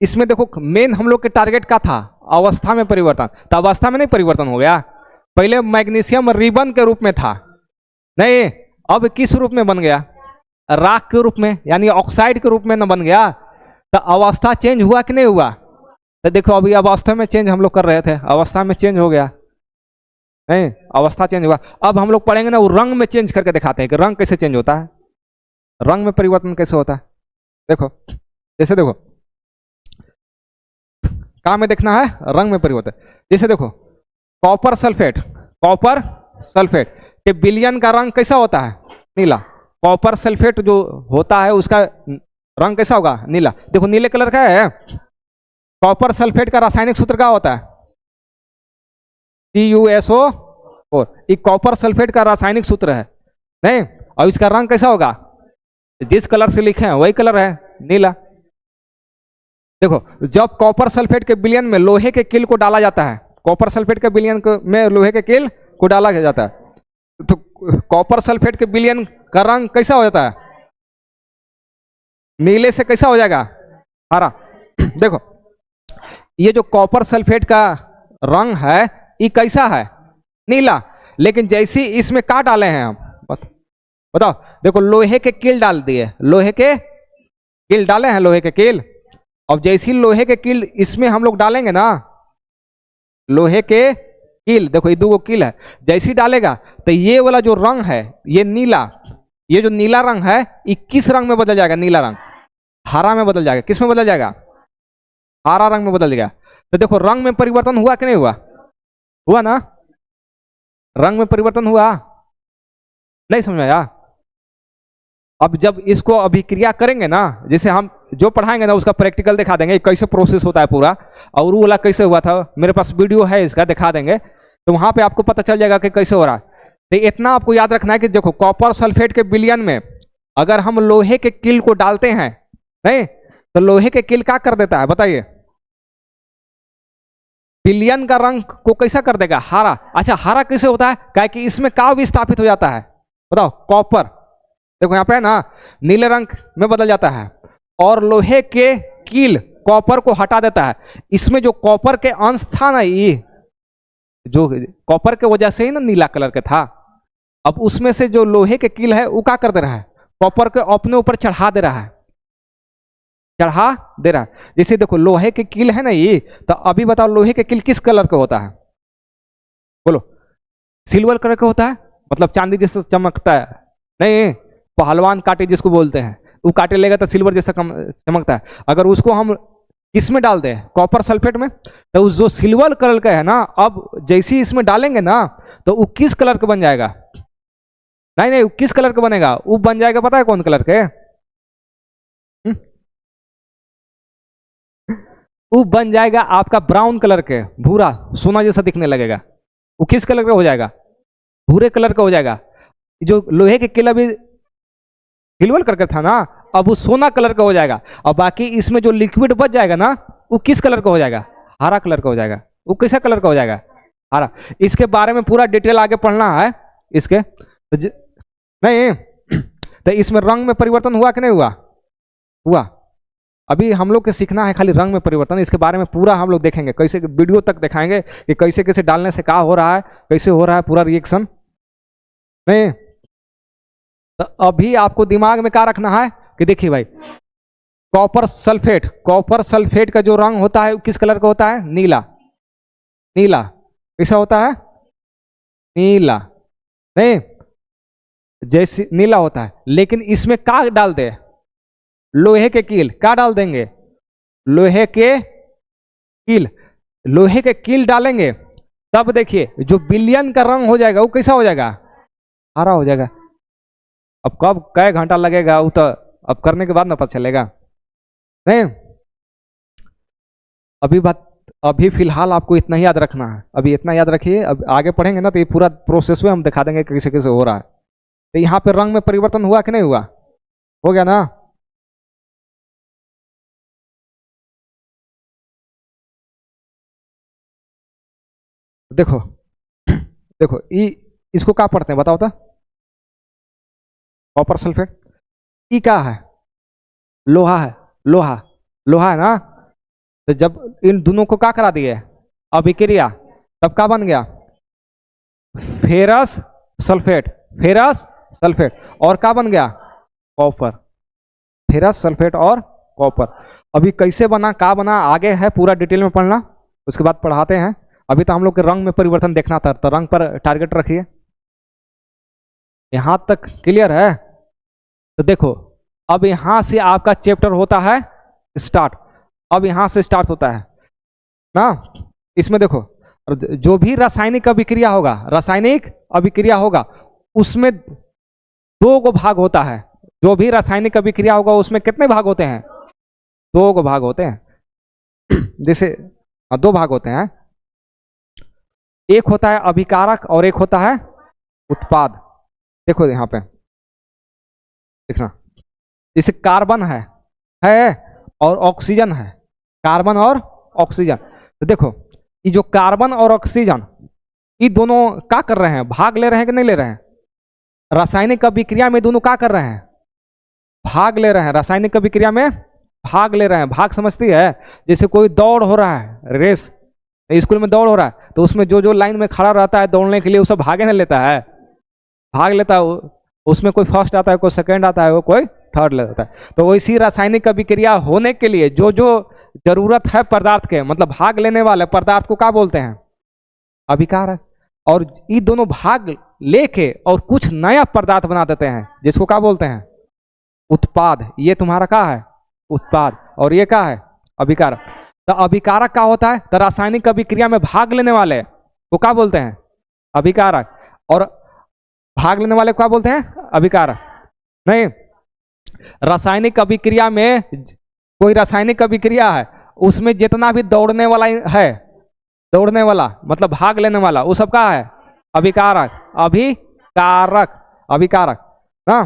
इसमें देखो मेन हम लोग के टारगेट का था अवस्था में परिवर्तन, तो अवस्था में नहीं परिवर्तन हो गया। पहले मैग्नीशियम रिबन के रूप में था, नहीं अब किस रूप में बन गया? राख के रूप में, यानी ऑक्साइड के रूप में न बन गया। तो अवस्था चेंज हुआ कि नहीं हुआ? तो देखो अभी अवस्था में चेंज हम लोग कर रहे थे, अवस्था में चेंज हो गया, नहीं अवस्था चेंज हुआ। अब हम लोग पढ़ेंगे ना वो रंग में चेंज करके दिखाते हैं कि रंग कैसे चेंज होता है, रंग में परिवर्तन कैसे होता है। देखो जैसे देखो कहाँ में देखना है रंग में परिवर्तन। जैसे देखो कॉपर सल्फेट, कॉपर सल्फेट के विलयन का रंग कैसा होता है? नीला। कॉपर सल्फेट जो होता है उसका रंग कैसा होगा? नीला। देखो नीले कलर का है। कॉपर सल्फेट का रासायनिक सूत्र क्या होता है? CuSO4। ये कॉपर सल्फेट का रासायनिक सूत्र है, नहीं और इसका रंग कैसा होगा? जिस कलर से लिखे हैं वही कलर है, नीला। देखो जब कॉपर सल्फेट के विलयन में लोहे के कील को डाला जाता है, कॉपर सल्फेट के विलयन में लोहे के कील को डाला जाता है, तो कॉपर सल्फेट के विलयन का रंग कैसा हो जाता है? नीले से कैसा हो जाएगा? हरा। देखो ये जो कॉपर सल्फेट का रंग है ये कैसा है? नीला। लेकिन जैसे इसमें क्या डाले हैं हम बताओ, देखो लोहे के कील डाल दिए, लोहे के कील डाले हैं, लोहे के कील। अब जैसी लोहे के कील इसमें हम लोग डालेंगे ना, लोहे के कील, देखो ये 2 कील है, जैसी डालेगा तो ये वाला जो रंग है ये नीला, ये जो नीला रंग है ये किस रंग में बदल जाएगा? नीला रंग हरा में बदल जाएगा। किस में बदल जाएगा? हरा रंग में बदल जाएगा। तो देखो रंग में परिवर्तन हुआ कि नहीं हुआ? हुआ ना, रंग में परिवर्तन हुआ। नहीं समझ में आया? अब जब इसको अभिक्रिया करेंगे ना, जैसे हम जो पढ़ाएंगे ना उसका प्रैक्टिकल दिखा देंगे कैसे प्रोसेस होता है पूरा, और वो वाला कैसे हुआ था मेरे पास वीडियो है इसका, दिखा देंगे, तो वहां पे आपको पता चल जाएगा कि कैसे हो रहा है। तो इतना आपको याद रखना है कि देखो कॉपर सल्फेट के विलयन में अगर हम लोहे के कील को डालते हैं, नहीं तो लोहे के कील क्या कर देता है बताइए? विलयन का रंग को कैसा कर देगा? हरा। अच्छा हरा कैसे होता है? क्या कि इसमें का विस्थापित हो जाता है? बताओ। कॉपर, देखो यहाँ पे ना नीले रंग में बदल जाता है, और लोहे के कील कॉपर को हटा देता है। इसमें जो कॉपर के अंश था ना, ये जो कॉपर के वजह से ही ना नीला कलर के था, अब उसमें से जो लोहे के कील है वो क्या कर दे रहा है? कॉपर के अपने ऊपर चढ़ा दे रहा है, चढ़ा दे रहा है। जैसे देखो लोहे के कील है ना ये, तो अभी बताओ लोहे के कील किस कलर का होता है? बोलो। सिल्वर कलर का होता है, मतलब चांदी जैसा चमकता है। नहीं, पहलवान कांटे जिसको बोलते हैं, वो कांटे लेगा तो सिल्वर जैसा चमकता है। अगर उसको हम किसमें डाल दें? कॉपर सल्फेट में, तो जो सिल्वर कलर का है ना, अब जैसे ही इसमें डालेंगे ना, तो वो किस कलर का बन जाएगा? नहीं नहीं, वो किस कलर का बनेगा? वो बन जाएगा, पता है कौन कलर के? वो बन जाएगा आपका ब्राउन कलर के, भूरा सोना जैसा दिखने लगेगा। वो किस कलर का हो जाएगा? भूरे कलर का हो जाएगा। जो लोहे के किला भी सिल्वर कलर का था ना, अब वो सोना कलर का हो जाएगा। और बाकी इसमें जो लिक्विड बच जाएगा ना, वो किस कलर का हो जाएगा? हरा कलर का हो जाएगा। वो कैसा कलर का हो जाएगा? हरा। इसके बारे में पूरा डिटेल आगे पढ़ना है इसके। तो नहीं तो इसमें रंग में परिवर्तन हुआ कि नहीं हुआ? हुआ। अभी हम लोग के सीखना है खाली रंग में परिवर्तन। इसके बारे में पूरा हम लोग देखेंगे, कैसे वीडियो तक दिखाएंगे कि कैसे कैसे डालने से क्या हो रहा है, कैसे हो रहा है पूरा रिएक्शन। नहीं तो अभी आपको दिमाग में क्या रखना है कि देखिए भाई, कॉपर सल्फेट का जो रंग होता है किस कलर का होता है? नीला। नीला कैसा होता है? नीला। नहीं, जैसे नीला होता है, लेकिन इसमें क्या डाल दे? लोहे के कील। क्या डाल देंगे? लोहे के कील। लोहे के कील डालेंगे, तब देखिए जो विलयन का रंग हो जाएगा वो कैसा हो जाएगा? हरा हो जाएगा। अब कब कै घंटा लगेगा वो तो अब करने के बाद ना पता चलेगा। नहीं, अभी फिलहाल आपको इतना ही याद रखना है। अभी इतना याद रखिए, अब आगे पढ़ेंगे ना तो ये पूरा प्रोसेस में हम दिखा देंगे कैसे कैसे हो रहा है। तो यहाँ पे रंग में परिवर्तन हुआ कि नहीं हुआ? हो गया ना? देखो देखो इसको क्या पढ़ते हैं बताओ तो? Copper sulphate. ई क्या है? लोहा है। लोहा, लोहा है ना। तो जब इन दोनों को क्या करा दिए? अभिक्रिया, तब क्या बन गया? Ferrous sulphate. Ferrous sulphate. और क्या बन गया? कॉपर। फेरस सल्फेट और कॉपर। अभी कैसे बना, क्या बना, आगे है पूरा डिटेल में पढ़ना, उसके बाद पढ़ाते हैं। अभी तो हम लोग के रंग में परिवर्तन देखना था, तो रंग पर टारगेट रखिए। यहां तक क्लियर है? तो देखो अब यहां से आपका चैप्टर होता है स्टार्ट। अब यहां से स्टार्ट होता है ना। इसमें देखो जो भी रासायनिक अभिक्रिया होगा, रासायनिक अभिक्रिया होगा, उसमें दो गो भाग होता है। जो भी रासायनिक अभिक्रिया होगा उसमें कितने भाग होते हैं? दो गो भाग होते हैं। जैसे दो भाग होते हैं, एक होता है अभिकारक और एक होता है उत्पाद। देखो यहां पे देखना, जैसे कार्बन है और ऑक्सीजन है। कार्बन और ऑक्सीजन। तो देखो ये जो कार्बन और ऑक्सीजन, ये दोनों क्या कर रहे हैं? भाग ले रहे हैं कि नहीं ले रहे हैं? रासायनिक अभिक्रिया में दोनों क्या कर रहे हैं? भाग ले रहे हैं। रासायनिक अभिक्रिया में भाग ले रहे हैं। भाग समझती है? जैसे कोई दौड़ हो रहा है, रेस, स्कूल में दौड़ हो रहा है, तो उसमें जो जो लाइन में खड़ा रहता है दौड़ने के लिए, वो सब भागे नहीं लेता है, भाग लेता है। उसमें कोई फर्स्ट आता है, कोई सेकंड आता है, वो कोई थर्ड ले जाता है। तो वैसी रासायनिक अभिक्रिया होने के लिए जो जो जरूरत है पदार्थ के, मतलब भाग लेने वाले पदार्थ को क्या बोलते हैं? अभिकारक। और ये दोनों भाग लेके और कुछ नया पदार्थ बना देते हैं, जिसको क्या बोलते हैं? उत्पाद। ये तुम्हारा क्या है? उत्पाद। और ये क्या है? अभिकारक। तो अभिकारक क्या होता है? तो रासायनिक अभिक्रिया में भाग लेने वाले को क्या बोलते हैं? अभिकारक। और भाग लेने वाले को क्या बोलते हैं? अभिकारक। नहीं, रासायनिक अभिक्रिया में कोई रासायनिक अभिक्रिया है, उसमें जितना भी दौड़ने वाला है, दौड़ने वाला मतलब भाग लेने वाला, वो सब का है? अभिकारक। अभिकारक, अभिकारक ना।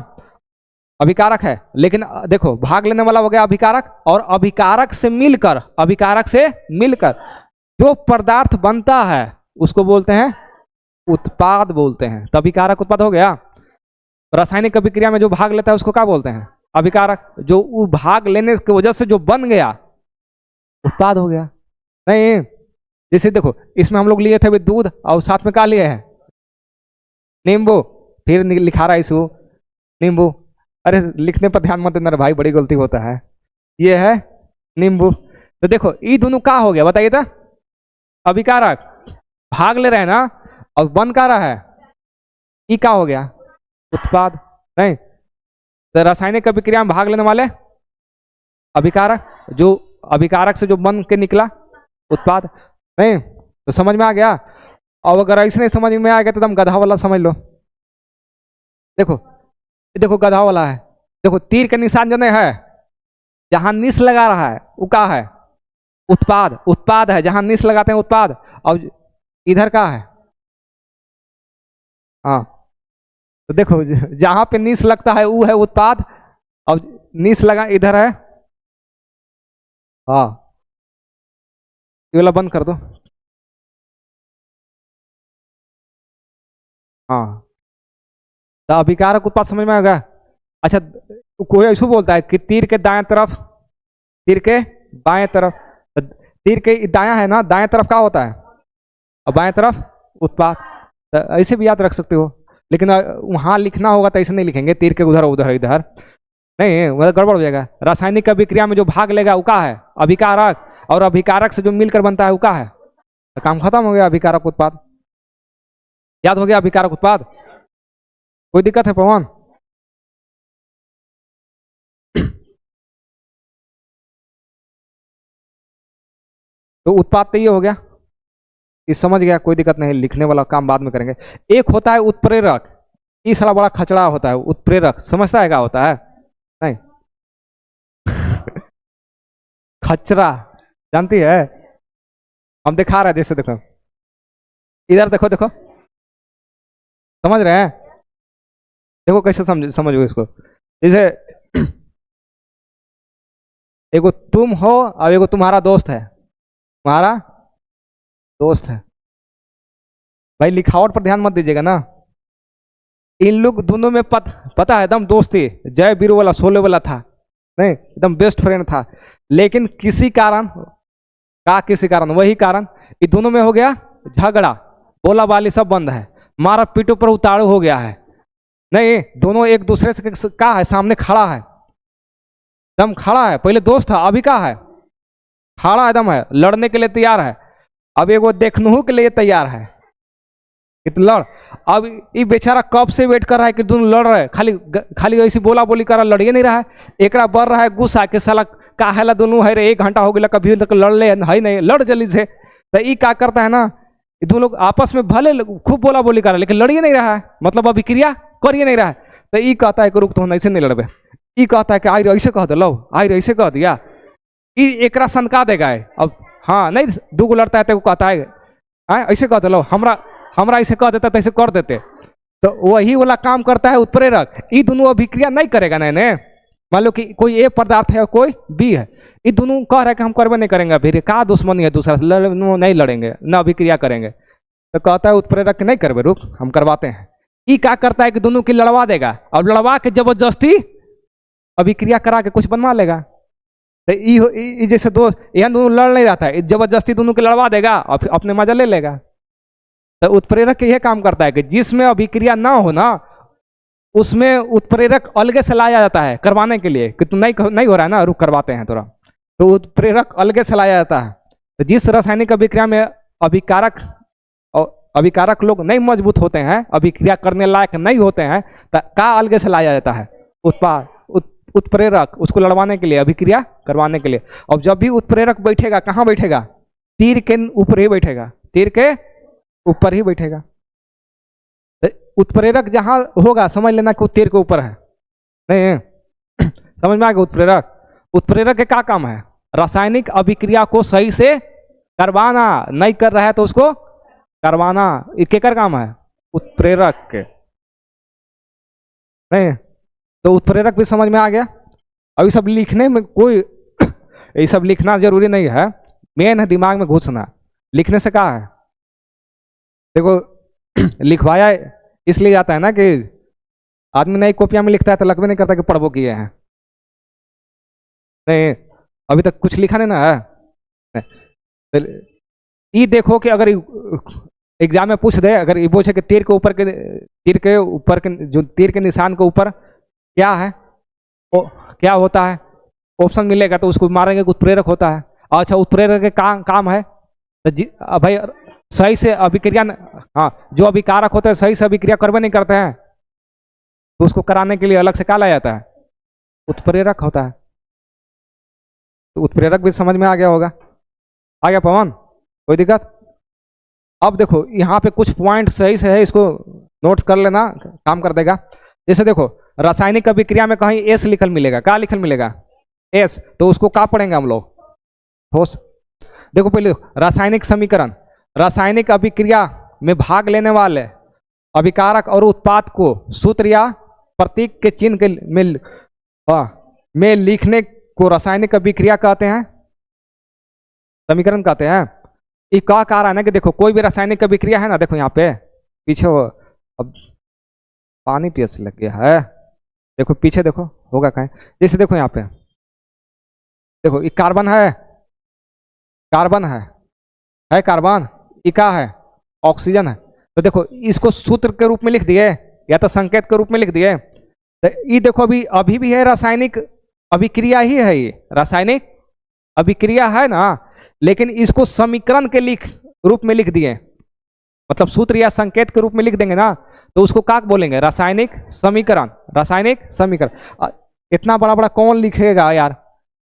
अभिकारक है, लेकिन देखो भाग लेने वाला हो गया अभिकारक, और अभिकारक से मिलकर जो पदार्थ बनता है उसको बोलते हैं उत्पाद बोलते हैं। तो अभिकारक उत्पाद हो गया। रासायनिक अभिक्रिया में जो भाग लेता है उसको क्या बोलते हैं? अभिकारक। जो भाग लेने की वजह से जो बन गया उत्पाद हो गया। नहीं, जैसे देखो इसमें हम लोग लिए थे दूध और साथ में क्या लिए हैं? नींबू। फिर लिखा रहा है इसको नींबू। अरे लिखने पर ध्यान मत देना भाई, बड़ी गलती होता है। ये है नींबू। तो देखो ये दोनों क्या हो गया बताइए तो? अभिकारक। भाग ले रहे हैं ना, और बन क्या रहा है? ये क्या हो गया? उत्पाद। नहीं, तो रासायनिक अभिक्रिया में भाग लेने वाले अभिकारक, जो अभिकारक से जो बन के निकला उत्पाद। नहीं, तो समझ में आ गया। और अगर ऐसे नहीं समझ में आ गया तो तुम गधा वाला समझ लो। देखो गधा वाला है, देखो तीर के निशान जो नहीं है, जहां निश लगा रहा है वो क्या है? उत्पाद है। जहां निश लगाते हैं उत्पाद। और इधर क्या है? हाँ, तो देखो जहां पे निश लगता है वो है उत्पाद, और निश लगा इधर है। हाँ, ये वाला बंद कर दो। हाँ, तो अभिकारक उत्पाद समझ में आएगा। अच्छा, कोई ऐसा बोलता है कि तीर के बाएं तरफ, तीर के दायां है ना, दाएं तरफ क्या होता है और बाएं तरफ उत्पाद। तो ऐसे भी याद रख सकते हो, लेकिन वहां लिखना होगा तो ऐसे नहीं लिखेंगे, तीर के उधर उधर इधर नहीं, मतलब गड़बड़ हो जाएगा। रासायनिक अभिक्रिया में जो भाग लेगा वो क्या है? अभिकारक। और अभिकारक से जो मिलकर बनता है वो क्या है? तो काम खत्म हो गया, अभिकारक उत्पाद। याद हो गया अभिकारक उत्पाद? कोई दिक्कत है पवन? तो उत्पाद तो ये हो गया, ये समझ गया, कोई दिक्कत नहीं, लिखने वाला काम बाद में करेंगे। एक होता है उत्प्रेरक, ये सारा बड़ा खचड़ा होता है उत्प्रेरक, समझता है क्या होता है? नहीं खचरा जानती है? हम दिखा रहे हैं, जैसे देखो इधर देखो समझ रहे हैं? देखो कैसे समझो इसको। जैसे एगो तुम हो और एगो तुम्हारा दोस्त है, भाई लिखावट पर ध्यान मत दीजिएगा ना। इन लोग दोनों में पता है एकदम दोस्ती, जय वीरू वाला शोले वाला था, नहीं एकदम बेस्ट फ्रेंड था। लेकिन किसी कारण वही कारण ये दोनों में हो गया झगड़ा, बोला बाली सब बंद है, मारा पीटो पर उतारू हो गया है। नहीं, दोनों एक दूसरे से का है, सामने खड़ा है, एकदम खड़ा है। पहले दोस्त था, अभी का है? खड़ा एकदम है, लड़ने के लिए तैयार है। अब एगो देखनहू के लिए तैयार है कि लड़। अब ये बेचारा कब से वेट कर रहा है कि दोनों लड़ रहे, खाली ऐसी बोला बोली कर रहा, लड़िए नहीं रहा है। एक बढ़ रहा है गुस्सा के साला काहेला दोनों है रे, 1 घंटा हो गया कभी तक लड़ ले है नहीं, लड़ जल्दी से। तो ये क्या करता है ना, ये दोनों लोग आपस में भले खूब बोला बोली कर रहा है लेकिन लड़िए नहीं रहा है, मतलब अभी क्रिया करिए नहीं रहा है। तो ये कहता है कि रुक तो ऐसे नहीं लड़बे, ये कहता है कि आई ऐसे कह दो, लो आई ऐसे कह दिया, ये एकरा सनका देगा। अब हाँ नहीं, दूगो लड़ता है तो कहता है ऐसे कह दो, लो हमरा ऐसे कह देता तो ऐसे कर देते। तो वही वाला काम करता है उत्प्रेरक। ये दोनों अभिक्रिया नहीं करेगा नहीं, मान लो कि कोई ए पदार्थ है और कोई बी है, ये दोनों कह रहा है कि हम करवे नहीं करेंगे, फिर का दुश्मनी है दूसरा से, नहीं लड़ेंगे न अभिक्रिया करेंगे। तो कहता है उत्प्रेरक नहीं करवे, रुक हम करवाते हैं। ये क्या करता है कि दोनों की लड़वा देगा, और लड़वा के जबरदस्ती अभिक्रिया करा के कुछ बनवा लेगा। तो ये जैसे दोस्त यहाँ दोनों लड़ नहीं रहा था, जबरदस्ती दोनों के लड़वा देगा और अपने मजा ले लेगा। तो उत्प्रेरक यह काम करता है कि जिसमें अभिक्रिया ना हो ना, उसमें उत्प्रेरक अलगे से लाया जाता है करवाने के लिए, कि तुम नहीं हो रहा है ना, रुक करवाते हैं थोड़ा। तो उत्प्रेरक अलगे से लाया जाता है। तो जिस रासायनिक अभिक्रिया में अभिकारक लोग नहीं मजबूत होते हैं, अभिक्रिया करने लायक नहीं होते हैं, तो का अलगे से लाया जाता है उत्प्रेरक, उसको लड़वाने के लिए, अभिक्रिया करवाने के लिए। और जब भी उत्प्रेरक बैठेगा, कहाँ बैठेगा? तीर के ऊपर ही बैठेगा, तीर के ऊपर ही बैठेगा। उत्प्रेरक जहां होगा समझ लेना कि तीर के ऊपर है। नहीं समझ में आ गया? उत्प्रेरक के क्या काम है? रासायनिक अभिक्रिया को सही से करवाना, नहीं कर रहा है तो उसको करवाना, ये केकर काम है? उत्प्रेरक के। नहीं तो उत्प्रेरक भी समझ में आ गया। अब ये सब लिखने में कोई ये सब लिखना जरूरी नहीं है, मेन है दिमाग में घुसना। लिखने से क्या है, देखो लिखवाया इसलिए जाता है ना कि आदमी नई कॉपियां में लिखता है तो लगभग नहीं करता कि पढ़बो किए हैं। नहीं, अभी तक कुछ लिखा नहीं ना है। तो ये देखो कि अगर एग्जाम में पूछ दे, अगर ये पूछे कि तीर के ऊपर के जो तीर के निशान के ऊपर क्या है, क्या होता है, ऑप्शन मिलेगा तो उसको मारेंगे उत्प्रेरक होता है। अच्छा, उत्प्रेरक के काम है तो भाई सही से अभिक्रिया, हाँ जो अभिकारक होते हैं सही से अभिक्रिया करवे नहीं करते हैं तो उसको कराने के लिए अलग से क्या लाया जाता है, उत्प्रेरक होता है। तो उत्प्रेरक भी समझ में आ गया होगा। आ गया पवन, कोई दिक्कत? अब देखो यहाँ पे कुछ पॉइंट सही से है, इसको नोट्स कर लेना, काम कर देगा। जैसे देखो रासायनिक अभिक्रिया में कहीं एस लिखल मिलेगा, क्या लिखल मिलेगा, एस, तो उसको क्या पढ़ेंगे हम लोग, ठोस। देखो पहले रासायनिक समीकरण, रासायनिक अभिक्रिया में भाग लेने वाले अभिकारक और उत्पाद को सूत्र या प्रतीक के चिन्ह के में लिखने को रासायनिक अभिक्रिया कहते हैं, समीकरण कहते हैं। ये क्या कह रहा है ना कि देखो कोई भी रासायनिक अभिक्रिया है ना, देखो यहाँ पे पीछे अब पानी पियास लग गया है, देखो पीछे देखो होगा कहीं। जैसे देखो यहाँ पे देखो ये कार्बन है, कार्बन है कार्बन, ये क्या है, ऑक्सीजन है। तो देखो इसको सूत्र के रूप में लिख दिए या तो संकेत के रूप में लिख दिए। तो ये देखो अभी भी है रासायनिक अभिक्रिया ही है, ये रासायनिक अभिक्रिया है ना, लेकिन इसको समीकरण के रूप में लिख दिए, मतलब सूत्र या संकेत के रूप में लिख देंगे ना तो उसको क्या बोलेंगे, रासायनिक समीकरण, रासायनिक समीकरण। इतना बड़ा बड़ा कौन लिखेगा यार।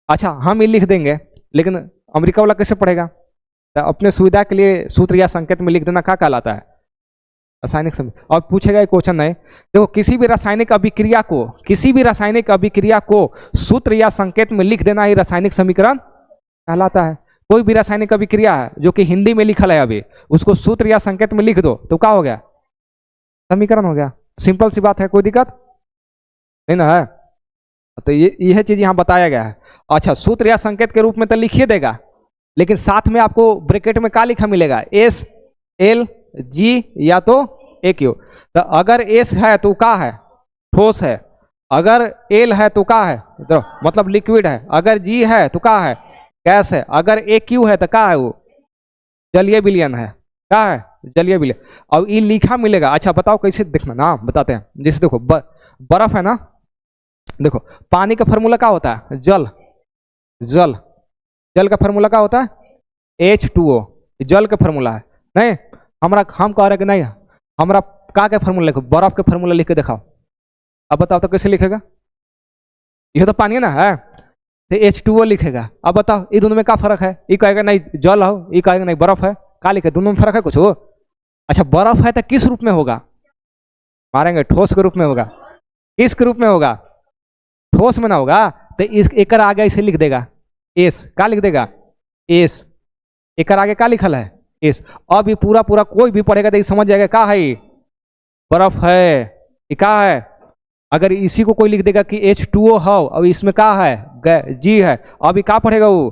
अच्छा हम ये लिख देंगे, लेकिन अमेरिका वाला कैसे पढ़ेगा, तो अपने सुविधा के लिए सूत्र या संकेत में लिख देना क्या कहलाता है, रासायनिक समीकरण। और पूछेगा एक क्वेश्चन है, देखो किसी भी रासायनिक अभिक्रिया को सूत्र या संकेत में लिख देना ही रासायनिक समीकरण कहलाता है। कोई भी रासायनिक अभिक्रिया है जो कि हिंदी में लिखल है अभी, उसको सूत्र या संकेत में लिख दो तो क्या हो गया, समीकरण हो गया। सिंपल सी बात है, कोई दिक्कत नहीं ना है। तो यह चीज यहां बताया गया है। अच्छा सूत्र या संकेत के रूप में तो लिखिए देगा, लेकिन साथ में आपको ब्रैकेट में क्या लिखा मिलेगा, एस एल जी या तो ए क्यू। तो अगर एस है तो क्या है, ठोस है, अगर एल है तो क्या है, तो मतलब लिक्विड है, अगर जी है तो क्या है, गैस है, अगर ए क्यू है तो क्या है, वो जलीय विलयन है, क्या है, जलीय विलयन। अब ये लिखा मिलेगा। अच्छा बताओ कैसे, देखना ना बताते हैं। जैसे देखो बर्फ है ना, देखो पानी का फार्मूला क्या होता है, जल का फार्मूला क्या होता है, H2O, जल का फार्मूला है। नहीं हम कह रहे कि नहीं, हमरा का फार्मूला लिखो, बर्फ के फार्मूला लिख के दिखाओ। अब बताओ तो कैसे लिखेगा, यह तो पानी है ना, है तो H2O लिखेगा। अब बताओ ये दोनों में क्या फर्क है, ये कहेगा नहीं जल हो, ये कहेगा नहीं बर्फ है, क्या लिखे, दोनों में फर्क है कुछ हो। अच्छा बर्फ है तो किस रूप में होगा, मारेंगे ठोस के रूप में होगा, किस के रूप में होगा, ठोस में ना होगा। तो इस एक आगे इसे लिख देगा एस, क्या लिख देगा एस, एक आगे क्या लिखल है एस। अब ये पूरा कोई भी पढ़ेगा तो ये समझ जाएगा क्या है, बर्फ है, ये क्या है। अगर इसी को कोई लिख देगा कि H2O हो, अब इसमें क्या है, जी है, अब क्या पढ़ेगा वो,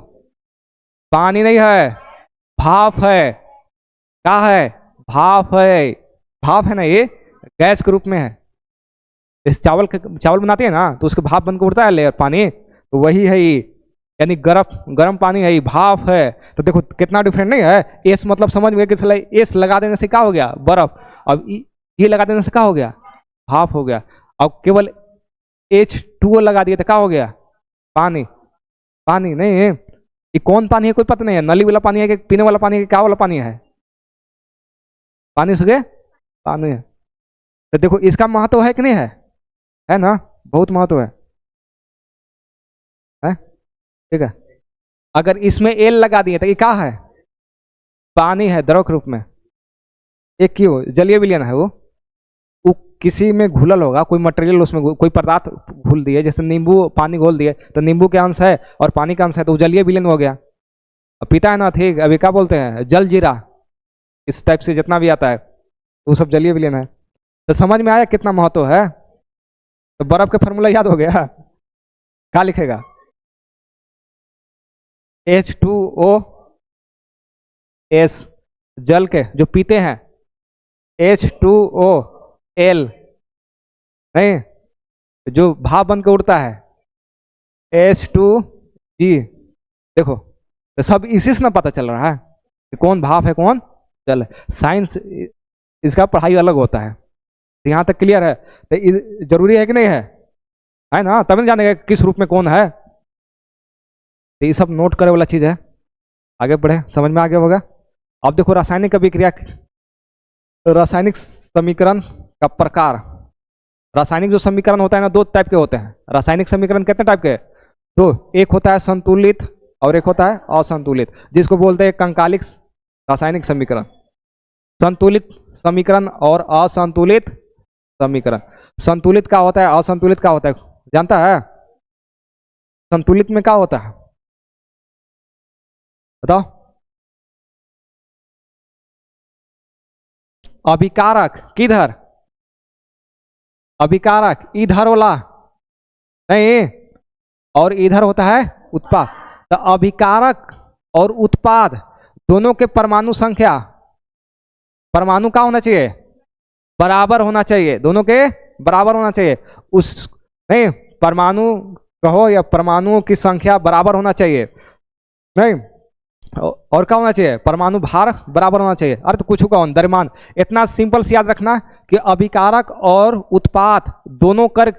पानी नहीं है, भाप है, क्या है, भाप है ना, ये गैस के रूप में है। इस चावल बनाते हैं ना तो उसके भाप बनकर उड़ता है लेयर पानी, तो वही है ये, यानी गर्म पानी है, ये भाप है। तो देखो कितना डिफरेंट नहीं है। एस मतलब समझ में कि एस लगा देने से क्या हो गया, बर्फ, अब ये लगा देने से क्या हो गया, भाप हो गया। अब केवल H2O लगा दिया तो क्या हो गया, पानी नहीं है। ये कौन पानी है कोई पता नहीं है, नली वाला पानी है कि पीने वाला पानी है, क्या वाला पानी है, पानी से पानी है। तो देखो इसका महत्व है कि नहीं है ना, बहुत महत्व है ठीक है। अगर इसमें एल लगा दिए तो ये क्या है, पानी है द्रव के रूप में। एक क्यों जलीय विलयन है, वो किसी में घुलल होगा, कोई मटेरियल उसमें कोई पदार्थ घुल दिए, जैसे नींबू पानी घोल दिए तो नींबू के अंश है और पानी का अंश है, तो जलीय विलयन हो गया। अब पीता है ना, ठीक अभी क्या बोलते हैं, जल जीरा, इस टाइप से जितना भी आता है वो सब जलीय विलयन है। तो समझ में आया कितना महत्व है। तो बर्फ के फॉर्मूला याद हो गया? क्या लिखेगा? H2O, जल के जो पीते हैं H2O, नहीं, जो भाप बन के उड़ता है H2G। देखो तो सब इसी से ना पता चल रहा है कि कौन भाप है कौन जल है। साइंस इसका पढ़ाई अलग होता है। तो यहाँ तक क्लियर है? तो जरूरी है कि नहीं है ना? तब नहीं जानेगा किस रूप में कौन है। तो ये सब नोट करे वाला चीज है। आगे बढ़े, समझ में आगे होगा। अब देखो रासायनिक अभिक्रिया, रासायनिक समीकरण का प्रकार। रासायनिक जो समीकरण होता है ना, दो टाइप के होते हैं। रासायनिक समीकरण कितने टाइप के? दो। एक होता है संतुलित और एक होता है असंतुलित, जिसको बोलते हैं कंकालिक रासायनिक समीकरण। संतुलित समीकरण और असंतुलित समीकरण। संतुलित का होता है, असंतुलित का होता है, जानता है? संतुलित में क्या होता है बताओ? अभिकारक किधर? अभिकारक इधर वाला नहीं, और इधर होता है उत्पाद। तो अभिकारक और उत्पाद दोनों के परमाणु संख्या, परमाणु का होना चाहिए बराबर होना चाहिए, दोनों के बराबर होना चाहिए। उस नहीं, परमाणु कहो या परमाणुओं की संख्या बराबर होना चाहिए, नहीं, और क्या होना चाहिए? परमाणु भार बराबर होना चाहिए। अर्थ कुछ का द्रव्यमान। इतना सिंपल से याद रखना कि अभिकारक और उत्पाद दोनों कर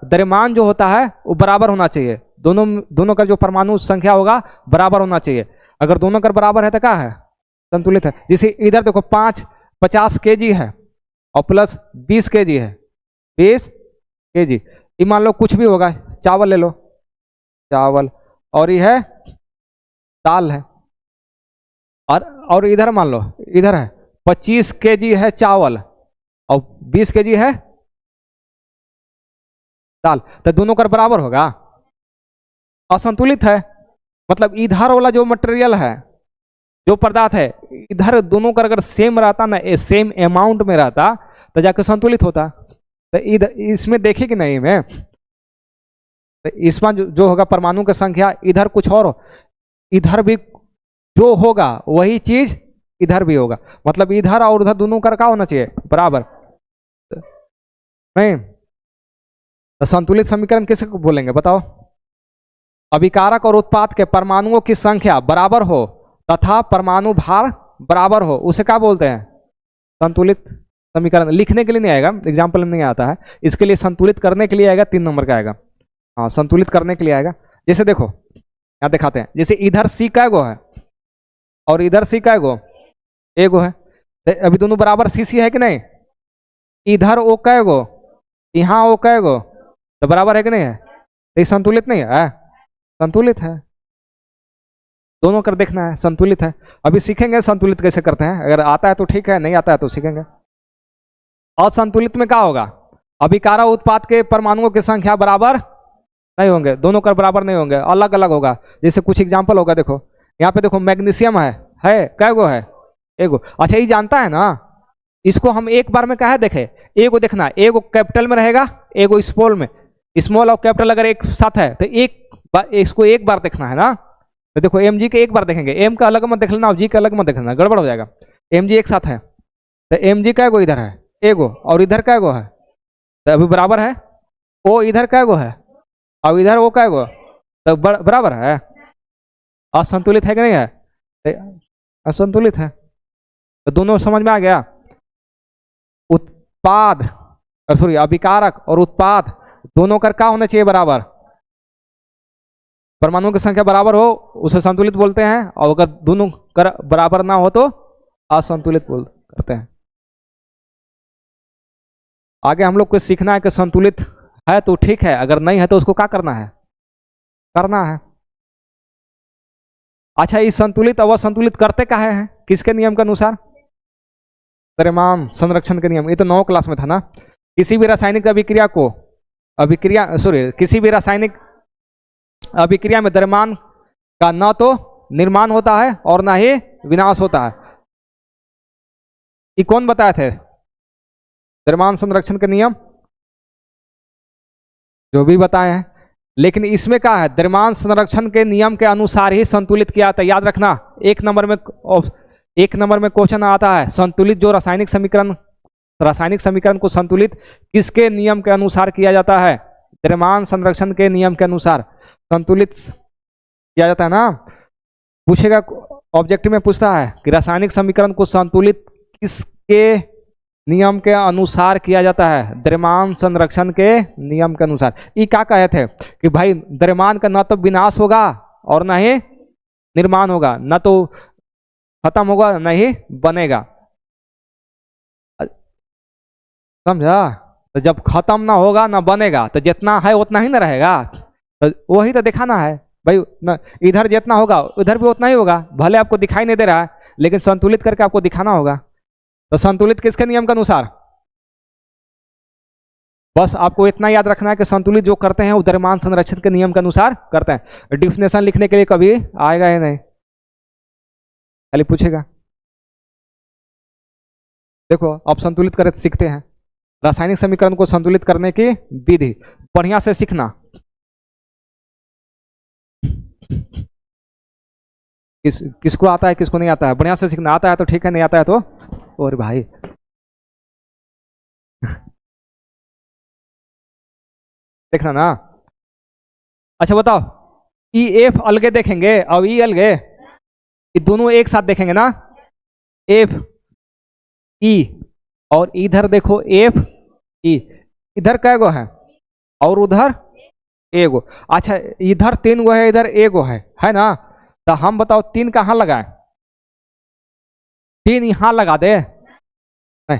द्रव्यमान जो होता है वो बराबर होना चाहिए। दोनों का जो परमाणु संख्या होगा बराबर होना चाहिए। अगर दोनों का बराबर है तो क्या है? संतुलित है। जैसे इधर देखो 50 kg है और प्लस 20 kg है, 20 kg। ये मान लो कुछ भी होगा, चावल ले लो, चावल, और ये है दाल है। और इधर मान लो इधर है 25 kg है चावल और 20 kg है दाल, तो दोनों का बराबर होगा? असंतुलित है। मतलब इधर वाला जो मटेरियल है, जो पदार्थ है, इधर दोनों का अगर सेम रहता ना, सेम अमाउंट में रहता तो जाकर संतुलित होता। तो इधर इसमें देखे कि नहीं में, तो इसमें जो होगा परमाणु की संख्या, इधर कुछ और हो, इधर भी जो होगा वही चीज इधर भी होगा। मतलब इधर और उधर दोनों का क्या होना चाहिए? बराबर। नहीं तो संतुलित समीकरण किसे बोलेंगे बताओ? अभिकारक और उत्पाद के परमाणुओं की संख्या बराबर हो तथा परमाणु भार बराबर हो, उसे क्या बोलते हैं? संतुलित समीकरण। लिखने के लिए नहीं आएगा, एग्जाम्पल में नहीं आता है, इसके लिए संतुलित करने के लिए आएगा, 3 नंबर का आएगा। हाँ, संतुलित करने के लिए आएगा। जैसे देखो यहाँ दिखाते हैं, जैसे इधर सी का गो है और इधर सी का गो एगो है, तो अभी दोनों बराबर सी है कि नहीं? इधर ओ का गो, यहाँ ओ का गो, तो बराबर है कि नहीं है? तो ये संतुलित नहीं है? संतुलित है। दोनों कर देखना है, संतुलित है। अभी सीखेंगे संतुलित कैसे करते हैं, अगर आता है तो ठीक है, नहीं आता है तो सीखेंगे। असंतुलित में क्या होगा? अभिकारक उत्पाद के परमाणुओं की संख्या बराबर नहीं होंगे, दोनों का बराबर नहीं होंगे, अलग अलग होगा। जैसे कुछ एग्जांपल होगा, देखो यहाँ पे देखो मैग्नीशियम है कै गो है? एगो। अच्छा ये जानता है ना, इसको हम एक बार में कहा देखे, एगो देखना, एगो कैपिटल में रहेगा, एगो स्मॉल में। स्मॉल और कैपिटल अगर एक साथ है तो इसको एक बार देखना है ना। तो देखो एम जी के एक बार देखेंगे, एम का अलग मत देख लेना और जी का अलग मत देख लेना, गड़बड़ हो जाएगा। एम जी एक साथ है तो एम जी का एगो इधर है एगो, और इधर का एगो है, तो अभी बराबर है। ओ इधर का एगो है और इधर ओ का एगो, तो बराबर है। असंतुलित है कि नहीं है? असंतुलित है। तो दोनों समझ में आ गया। उत्पाद सॉरी अभिकारक और उत्पाद दोनों का क्या होना चाहिए? बराबर। परमाणुओं की संख्या बराबर हो उसे संतुलित बोलते हैं, और अगर दोनों कर बराबर ना हो तो असंतुलित करते हैं। आगे हम लोग को सीखना है कि संतुलित है तो ठीक है, अगर नहीं है तो उसको क्या करना है? करना है। अच्छा, इस संतुलित और असंतुलित करते काहे हैं? किसके नियम के अनुसार? द्रव्यमान संरक्षण के नियम। ये तो 9 क्लास में था ना। किसी भी रासायनिक अभिक्रिया किसी भी रासायनिक अभिक्रिया में द्रव्यमान का न तो निर्माण होता है और ना ही विनाश होता है। ये कौन बताए थे? द्रव्यमान संरक्षण के नियम जो भी बताए हैं, लेकिन इसमें क्या है, द्रव्यमान संरक्षण के नियम के अनुसार ही संतुलित किया जाता है। याद रखना, एक नंबर में क्वेश्चन आता है, संतुलित जो रासायनिक समीकरण को संतुलित किसके नियम के अनुसार किया जाता है? द्रव्यमान संरक्षण के नियम के अनुसार संतुलित किया जाता है ना। पूछेगा, ऑब्जेक्टिव में पूछता है कि रासायनिक समीकरण को संतुलित किसके नियम के अनुसार किया जाता है? द्रव्यमान संरक्षण के नियम के अनुसार। ये क्या कहे थे कि भाई द्रव्यमान का न तो विनाश होगा और न ही निर्माण होगा, न तो खत्म होगा न ही बनेगा। समझा? तो जब खत्म ना होगा ना बनेगा तो जितना है उतना ही ना रहेगा। तो वही तो दिखाना है भाई, न इधर जितना होगा उधर भी उतना ही होगा, भले आपको दिखाई नहीं दे रहा है लेकिन संतुलित करके आपको दिखाना होगा। तो संतुलित किसके नियम के अनुसार? बस आपको इतना याद रखना है कि संतुलित जो करते हैं वो द्रव्यमान संरक्षण के नियम के अनुसार करते हैं। डिफिनेशन लिखने के लिए कभी आएगा ही नहीं, खाली पूछेगा। देखो अब संतुलित कर सीखते हैं, रासायनिक समीकरण को संतुलित करने की विधि बढ़िया से सीखना। किसको आता है किसको नहीं आता है, बढ़िया से सीखना। आता है तो ठीक है, नहीं आता है तो और भाई देखना ना। अच्छा बताओ, ई एफ अलगे देखेंगे और ई अलगे, ये दोनों एक साथ देखेंगे ना, एफ ई, और इधर देखो एफ ई, इधर कै गो है और उधर एगो। अच्छा इधर 3 गो है इधर एगो है ना। तो हम बताओ 3 कहाँ लगाए? 3 यहां लगा दे? नहीं,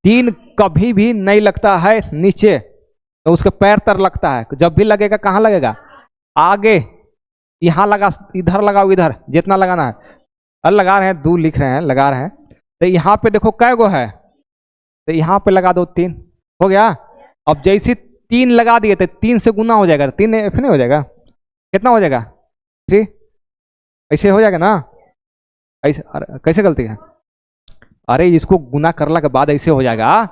3 कभी भी नहीं लगता है नीचे, तो उसके पैर तर लगता है। जब भी लगेगा कहाँ लगेगा? आगे। यहां लगा, इधर लगाओ, इधर जितना लगाना है। अरे लगा रहे हैं, 2 लिख रहे हैं, लगा रहे हैं। तो यहाँ पे देखो कै गो है, तो यहाँ पे लगा दो 3, हो गया। अब जैसे 3 लगा दिए तो 3 से गुना हो जाएगा, 3 एफ नहीं हो जाएगा, कितना हो जाएगा? 3। ऐसे हो जाएगा ना, ऐसे। कैसे गलती है? अरे इसको गुना करला के बाद ऐसे हो जाएगा,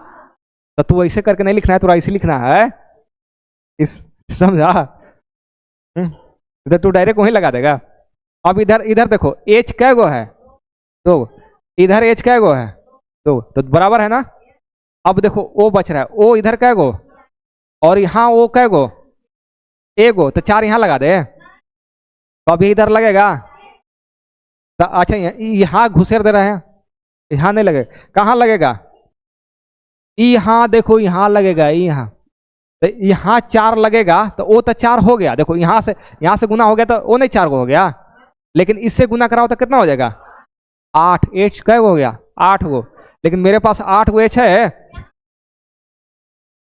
तो तू ऐसे करके नहीं लिखना है, तो ऐसे लिखना है। इस समझा? इधर तू डायरेक्ट वहीं लगा देगा। अब इधर देखो एच कै गो है? 2। इधर एच कै गो है? 2, तो बराबर है ना। अब देखो ओ बच रहा है, ओ इधर कै गो और यहाँ ओ कै गो? एगो, तो 4 यहाँ लगा दे। तो अभी इधर लगेगा तो अच्छा यहाँ घुसेर दे रहे हैं, यहाँ नहीं लगेगा। कहाँ लगेगा? यहाँ देखो, यहाँ लगेगा, यहाँ। तो यहाँ 4 लगेगा तो ओ तो 4 हो गया। देखो यहाँ से गुना हो गया तो ओ नहीं 4 गो हो गया, लेकिन इससे गुना कराओ तो कितना हो जाएगा? 8। एच कै गो हो गया? 8 गो। लेकिन मेरे पास 8 गो एच है।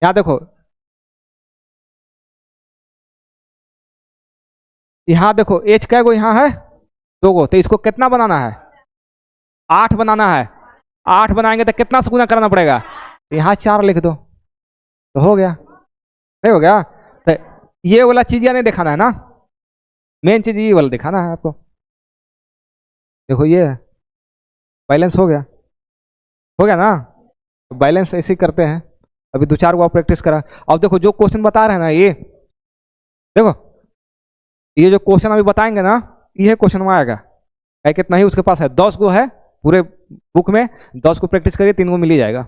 यहाँ देखो, यहाँ देखो एच कै गो यहाँ है? 2 गो। तो इसको कितना बनाना है? 8 बनाना है। 8 बनाएंगे तो कितना से गुना करना पड़ेगा? यहाँ 4 लिख दो तो हो गया, नहीं हो गया? तो ये वाला चीज या नहीं दिखाना है ना, मेन चीज ये वाला दिखाना है आपको। देखो ये बैलेंस हो गया, हो गया ना। तो बैलेंस ऐसे ही करते हैं। अभी 2-4 गो प्रैक्टिस करा। अब देखो जो क्वेश्चन बता रहे हैं ना, ये देखो, ये जो क्वेश्चन अभी बताएंगे ना, ये क्वेश्चन में आएगा। है कितना ही उसके पास है, 10 गो है पूरे बुक में। 10 को प्रैक्टिस करिए, 3 गो मिल ही जाएगा।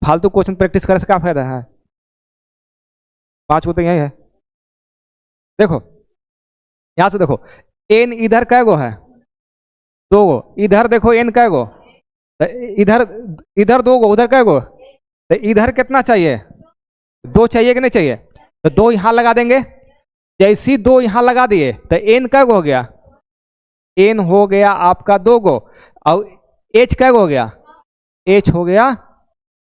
फालतू क्वेश्चन प्रैक्टिस करने से क्या फायदा है? 5 गो तो यही है। देखो यहां से देखो, एन इधर कै गो है? 2 गो। इधर देखो एन कै गो? इधर 2 गो, उधर कै गो? तो इधर कितना चाहिए? 2 चाहिए कि नहीं चाहिए? तो 2 यहां लगा देंगे। जैसी 2 यहां लगा दिए तो एन कै गो हो गया? एन हो गया आपका 2 गो। और एच कै गो हो गया? एच हो गया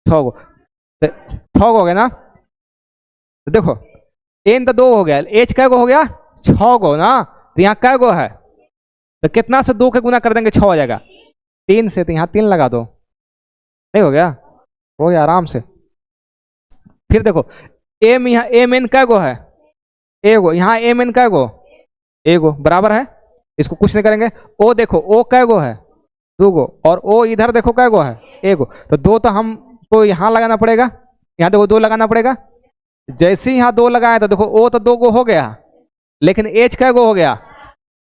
6 गो। तो 6 गो हो गया ना। तो देखो एन तो 2 हो गया, एच कै गो हो गया? 6 गो ना। तो यहाँ कै गो है? तो कितना से 2 के गुना कर देंगे? 6 हो जाएगा। 3 से, तो यहाँ 3 लगा दो, नहीं हो गया? हो गया आराम से। फिर देखो एम, यहाँ एम एन कै गो है? एगो। यहाँ एम एन कै गो? एगो, बराबर है। इसको कुछ नहीं करेंगे। ओ देखो, ओ कै गो है? 2 गो। और ओ इधर देखो कै गो है? एगो। तो 2 तो हमको यहाँ लगाना पड़ेगा, यहाँ देखो 2 लगाना पड़ेगा। जैसे ही यहाँ दो लगाए तो देखो ओ तो दो गो हो गया, लेकिन एच कै गो हो गया,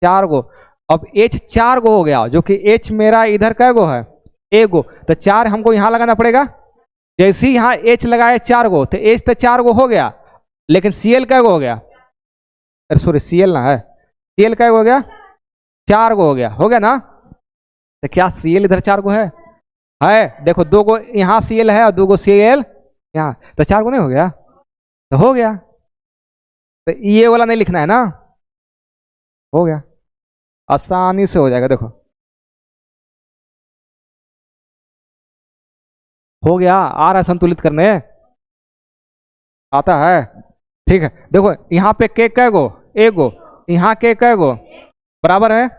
चार गो। अब एच चार गो हो गया, जो कि एच मेरा इधर कै गो है, एक गो, तो चार हमको यहां लगाना पड़ेगा। जैसे ही यहाँ एच लगाए चार गो, तो एच तो चार गो हो गया, लेकिन सीएल कै गो हो गया, अरे सॉरी सीएल ना है, सीएल कै गो हो गया, चार गो हो गया ना। तो क्या सीएल इधर चार गो है देखो, दो गो यहाँ सीएल है और दो गो सीएल यहाँ, तो चार गो नहीं हो गया, तो हो गया। तो ये वाला नहीं लिखना है ना, हो गया, आसानी से हो जाएगा। देखो हो गया, आ रहा है संतुलित करने, आता है, ठीक है। देखो यहाँ पे के कै गो, एक गो, यहाँ के कै गो बराबर है,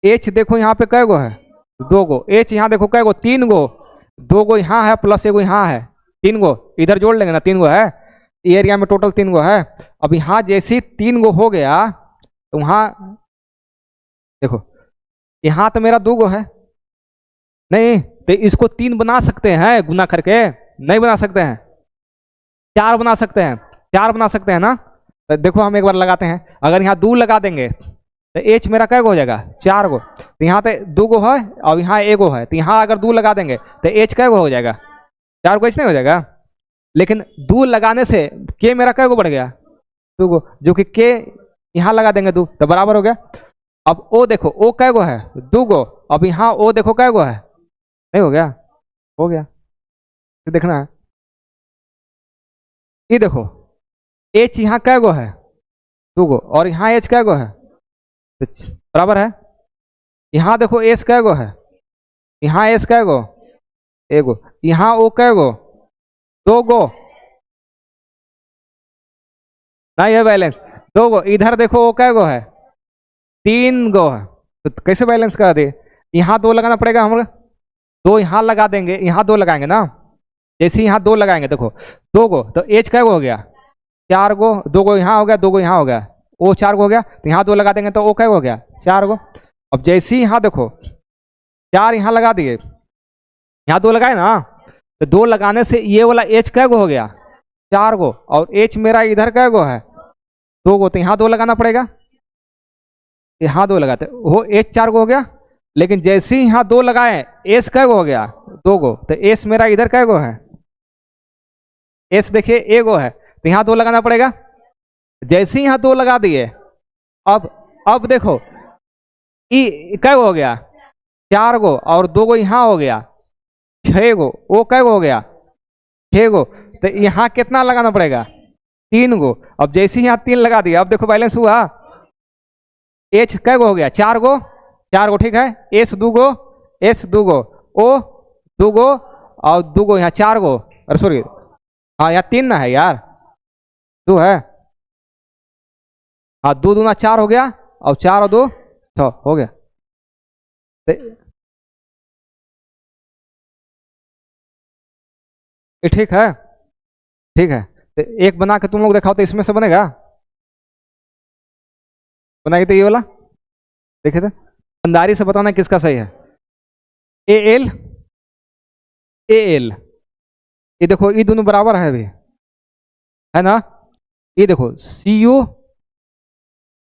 एच देखो यहाँ पे कै गो है, दो गो, एच यहाँ देखो कै गो, तीन गो, दो गो यहाँ है प्लस एक गो यहाँ है, तीन गो इधर जोड़ लेंगे ना, तीन गो है, एरिया में टोटल तीन गो है। अब यहाँ जैसे ही तीन गो हो गया, तो वहां देखो, यहाँ तो मेरा दो गो है, नहीं तो इसको तीन बना सकते हैं गुना करके, नहीं बना सकते हैं, चार बना सकते हैं, चार बना सकते हैं ना। तो देखो हम एक बार लगाते हैं, अगर यहाँ दो लगा देंगे तो एच मेरा कै गो हो जाएगा, चार गो, तो यहाँ पे दो गो है और यहाँ एक गो है, तो यहाँ अगर दो लगा देंगे तो एच कै गो हो जाएगा, चार गो एच नहीं हो जाएगा। लेकिन दो लगाने से के मेरा कै गो बढ़ गया, दो गो, जो कि के यहाँ लगा देंगे दो, तो बराबर हो गया। अब ओ देखो, ओ कै गो है, दो गो, अब यहाँ ओ देखो कै गो है, नहीं हो गया, हो गया। तो देखना है, ये देखो एच यहाँ कै गो है, दो गो, और यहाँ एच कै गो है, तो बराबर है। यहाँ देखो एस कै गो है, यहाँ एस कै गो, एक गो, यहाँ ओ कै गो, दो गो, नहीं है बैलेंस, दो गो, इधर देखो ओ कै गो है, तीन गो है, तो कैसे बैलेंस कर दे, यहाँ दो लगाना पड़ेगा हमें, दो यहाँ लगा देंगे, यहाँ दो लगाएंगे ना, जैसे यहाँ दो लगाएंगे देखो, दो गो, तो एच कै गो हो गया, चार गो, दो गो यहाँ हो गया, दो गो यहाँ हो गया, ओ चार गो हो गया, तो यहाँ दो लगा देंगे तो ओ कै गो हो गया, चार गो। अब जैसे ही यहाँ देखो, चार यहाँ लगा दिए, यहाँ दो लगाए ना, तो दो लगाने से ये वाला एच कै गो हो गया, चार गो, और एच मेरा इधर कै गो है, दो गो, तो यहाँ दो लगाना पड़ेगा, यहाँ दो लगाते वो एच चार गो हो गया। लेकिन जैसे ही यहाँ दो लगाए, एस कै गो हो गया, दो गो, तो एस मेरा इधर कै गो है, एस देखिए ए गो है, तो यहाँ दो लगाना पड़ेगा। जैसे ही यहाँ दो लगा दिए, अब देखो ई कै गो हो गया, चार गो, और दो गो यहाँ हो गया, छह गो, ओ कै गो हो गया, छह गो, तो यहाँ कितना लगाना पड़ेगा, तीन गो। अब जैसे ही यहाँ तीन लगा दिया, अब देखो बैलेंस हुआ, एच कै गो हो गया, चार गो, चार गो, ठीक है, एस दो गो, एस दो गो, ओ दो गो, और दो गो यहाँ चार गो, अरे सॉरी, हाँ यहाँ तीन ना है यार, दो है, हाँ दो दूना चार हो गया, और चार और दो छह हो गया। ये ठीक है, ठीक है, तो एक बना के तुम लोग दिखाओ, तो इसमें से बनेगा, बनाइए तो ये वाला, देखे थे, ईमानदारी से बताना किसका सही है। ए एल, ए एल, ये देखो ये दोनों बराबर है अभी, है ना, ये देखो सी यू,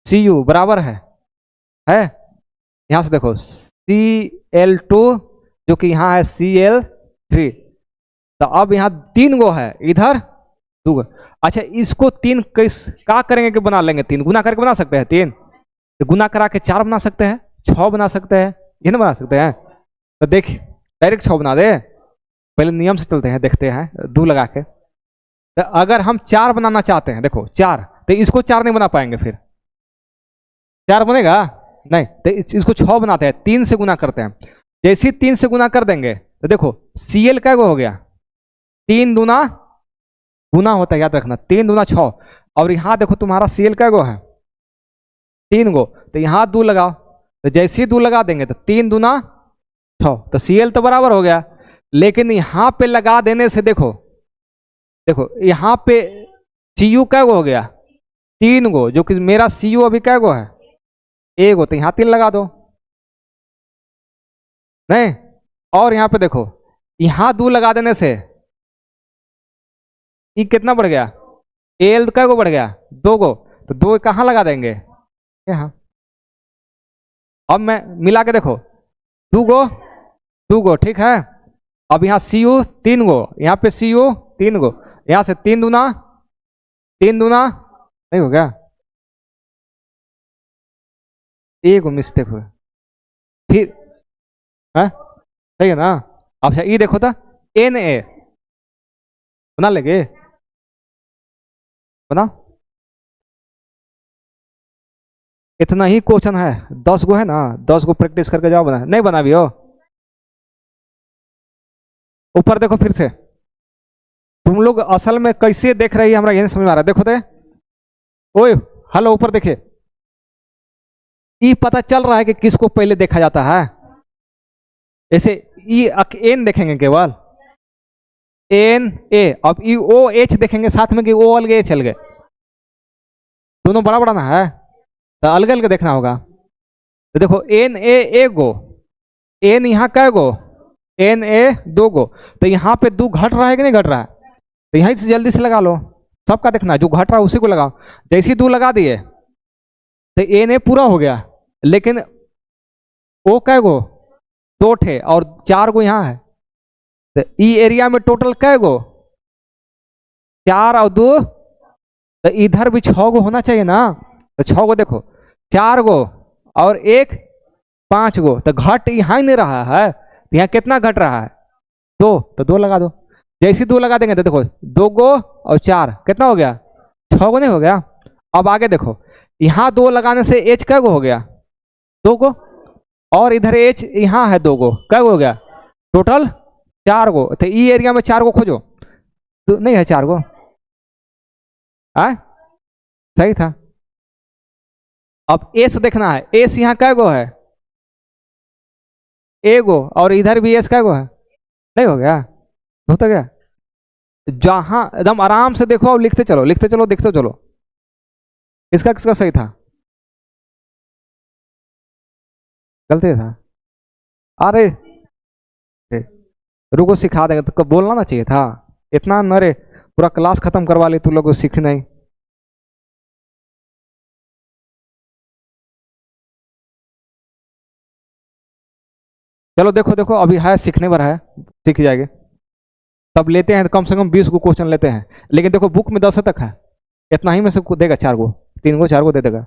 सी यू बराबर है, यहां से देखो सी एल टू, जो कि यहाँ है सी एल थ्री, तो अब यहाँ तीन गो है, इधर दो गो। अच्छा इसको तीन किस क्या करेंगे कि बना लेंगे, तीन गुना करके बना सकते हैं, तीन तो गुना करा के चार बना सकते हैं, छह बना सकते हैं, ये ना बना सकते हैं। तो देख डायरेक्ट छह बना दे, पहले नियम से चलते हैं, देखते हैं दो लगा के। तो अगर हम चार बनाना चाहते हैं, देखो चार, तो इसको चार नहीं बना पाएंगे, फिर चार बनेगा नहीं, तो इसको छह बनाते हैं, तीन से गुना करते हैं। जैसे ही तीन से गुना कर देंगे, तो देखो सी एल कै गो हो गया, तीन दूना गुना होता है, याद रखना, तीन दूना छह, और यहाँ देखो तुम्हारा सी एल कै गो है, तीन गो, तो यहाँ दो लगाओ, तो जैसे ही दो लगा देंगे तो तीन दूना छह, तो सी एल तो बराबर हो गया। लेकिन यहाँ पे लगा देने से देखो, देखो यहाँ पे सी यू कै गो हो गया, तीन गो, जो कि मेरा सी यू अभी कै गो है, एक गो, तो यहाँ तीन लगा दो, नहीं, और यहाँ पे देखो यहाँ दो लगा देने से ई कितना बढ़ गया, एल क्या को बढ़ गया, 2 गो, तो 2 कहाँ लगा देंगे, यहाँ। अब मैं मिला के देखो, 2 गो 2 गो, ठीक है। अब यहाँ सी यू 3 गो, यहाँ पे सी यू 3 गो, यहाँ से 3 दूना 3 दूना, नहीं हो गया, एक मिस्टेक हुआ फिर, है सही है ना। अब ये देखो था, एन ए बना लेंगे, बना, इतना ही क्वेश्चन है, 10 गो है ना, 10 गो प्रैक्टिस करके जाओ, बना नहीं बना भी हो। ऊपर देखो फिर से, तुम लोग असल में कैसे देख रही है हमारा ये नहीं समझ में आ रहा है, देखो दे, ओए हेलो ऊपर देखिए, ई पता चल रहा है कि किसको पहले देखा जाता है, ऐसे ई एन देखेंगे केवल, एन ए, अब ई ओ एच देखेंगे साथ में कि ओ अलग एच अलग, दोनों बड़ा बड़ा ना है, तो अलग अलग देखना होगा। तो देखो एन ए गो, एन यहाँ कै गो, एन ए 2 गो, तो यहाँ पे 2 घट रहा है कि नहीं घट रहा है, तो यहीं से जल्दी से लगा लो, सबका देखना है, जो घट रहा है उसी को लगाओ। जैसे ही 2 लगा दिए तो एन ए पूरा हो गया, लेकिन ओ कै गो, 2 ठे, और 4 गो यहाँ है, तो ई एरिया में टोटल कै गो, 4 और 2, तो इधर भी 6 गो होना चाहिए ना, तो 6 गो देखो, 4 गो और 1 5 गो, तो घट यहाँ ही नहीं रहा है, तो यहाँ कितना घट रहा है, 2, तो 2 लगा दो। जैसे 2 लगा देंगे तो देखो 2 गो और 4 कितना हो गया, 6 गो नहीं हो गया। अब आगे देखो, यहाँ 2 लगाने से एच कै गो हो गया, 2 गो, और इधर एच यहाँ है 2 गो, कै गो हो गया, टोटल 4 गो, तो ई एरिया में 4 गो खोजो, तो नहीं है 4 गो, सही था। अब एस देखना है, एस यहाँ कै गो है, ए गो, और इधर भी एस कै गो है, नहीं हो गया, होता गया। जहां एकदम आराम से देखो और लिखते चलो लिखते चलो देखते चलो, इसका किसका सही था, गलती था, अरे रुको सिखा देंगे, तो बोलना ना चाहिए था इतना, नरे पूरा क्लास खत्म करवा ले तू लोग सीख नहीं। चलो देखो देखो अभी है, सीखने पर है, सीख जाएंगे, तब लेते हैं कम से कम 20 गो क्वेश्चन लेते हैं, लेकिन देखो बुक में 10 तक है, इतना ही में से देगा 4 गो, 3 गो 4 गो दे देगा।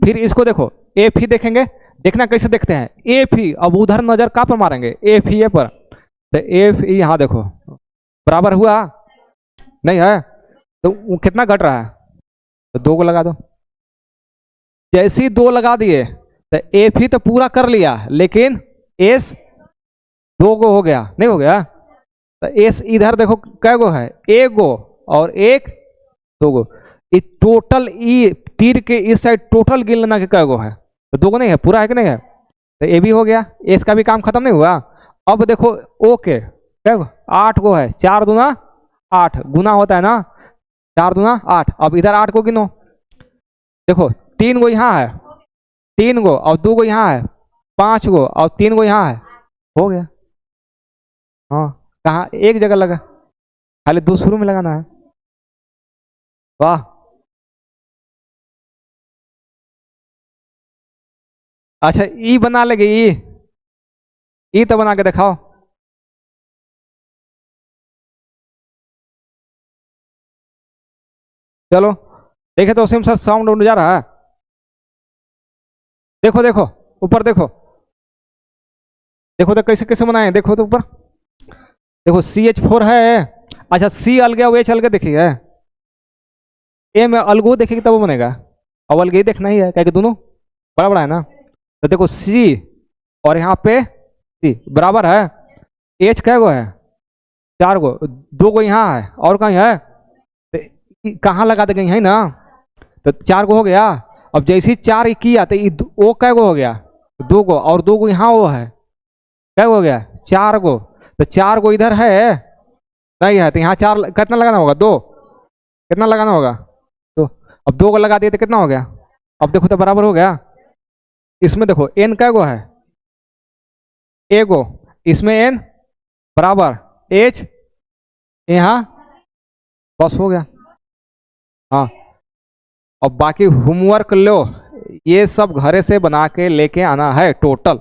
फिर इसको देखो, एफ ही देखेंगे, देखना कैसे देखते हैं, एफ ही, अब उधर नजर कहाँ पर मारेंगे, एफ ही पर, तो एफ ई यहाँ देखो बराबर हुआ, नहीं है, तो वो कितना घट रहा है, तो 2 को लगा दो। जैसे ही 2 लगा दिए तो एफ ही तो पूरा कर लिया, लेकिन एस 2 गो हो गया, नहीं हो गया, तो एस इधर देखो कै गो है, 1 गो और 1 2 गो, टोटल ई तीर के इस साइड टोटल गिनना के कै गो है, तो 2 गो नहीं है, पूरा है कि नहीं है, तो ये भी हो गया, एस का भी काम खत्म नहीं हुआ। अब देखो ओ के कै गो, 8 गो है, 4 दूना 8, गुना होता है ना, 4 दूना 8, अब इधर 8 को गिनो, देखो 3 गो यहाँ है, 3 गो और 2 गो यहाँ है, 5 गो और 3 गो यहाँ है, हो गया। हाँ कहाँ, एक जगह लगा, खाली 2 शुरू में लगाना है, वाह। अच्छा ई बना लेंगे, ई तो बना के दिखाओ, चलो देखे तो सिम सर साउंड उड़ जा रहा है, देखो देखो ऊपर देखो, देखो तो कैसे कैसे बनाए, देखो तो ऊपर देखो, CH4 है, अच्छा सी अलग और एच अलग देखिए, ए में अलगो देखेगी तब वो बनेगा, अब अलग ही देखना ही है, क्या कि दोनों बड़ा बड़ा है ना, तो देखो सी और यहाँ पे सी बराबर है, एच कै गो है, 4 गो, 2 गो यहाँ है और कहीं है, तो कहाँ लगा देंगे यहीं ना, तो 4 गो हो गया। अब जैसे ही 4 किया तो ओ कै गो हो गया, 2 गो, और 2 गो यहाँ वो है, कै गो हो गया, 4 गो, तो 4 गो इधर है नहीं है, तो यहाँ 4 कितना लगाना होगा, 2, कितना लगाना होगा, तो अब 2 को लगा दिए तो कितना हो गया, अब देखो तो बराबर हो गया। इसमें देखो एन कै गो है, ए गो, इसमें एन बराबर एच यहाँ बस हो गया। हाँ, और बाकी होमवर्क लो, ये सब घरे से बना के लेके आना है टोटल।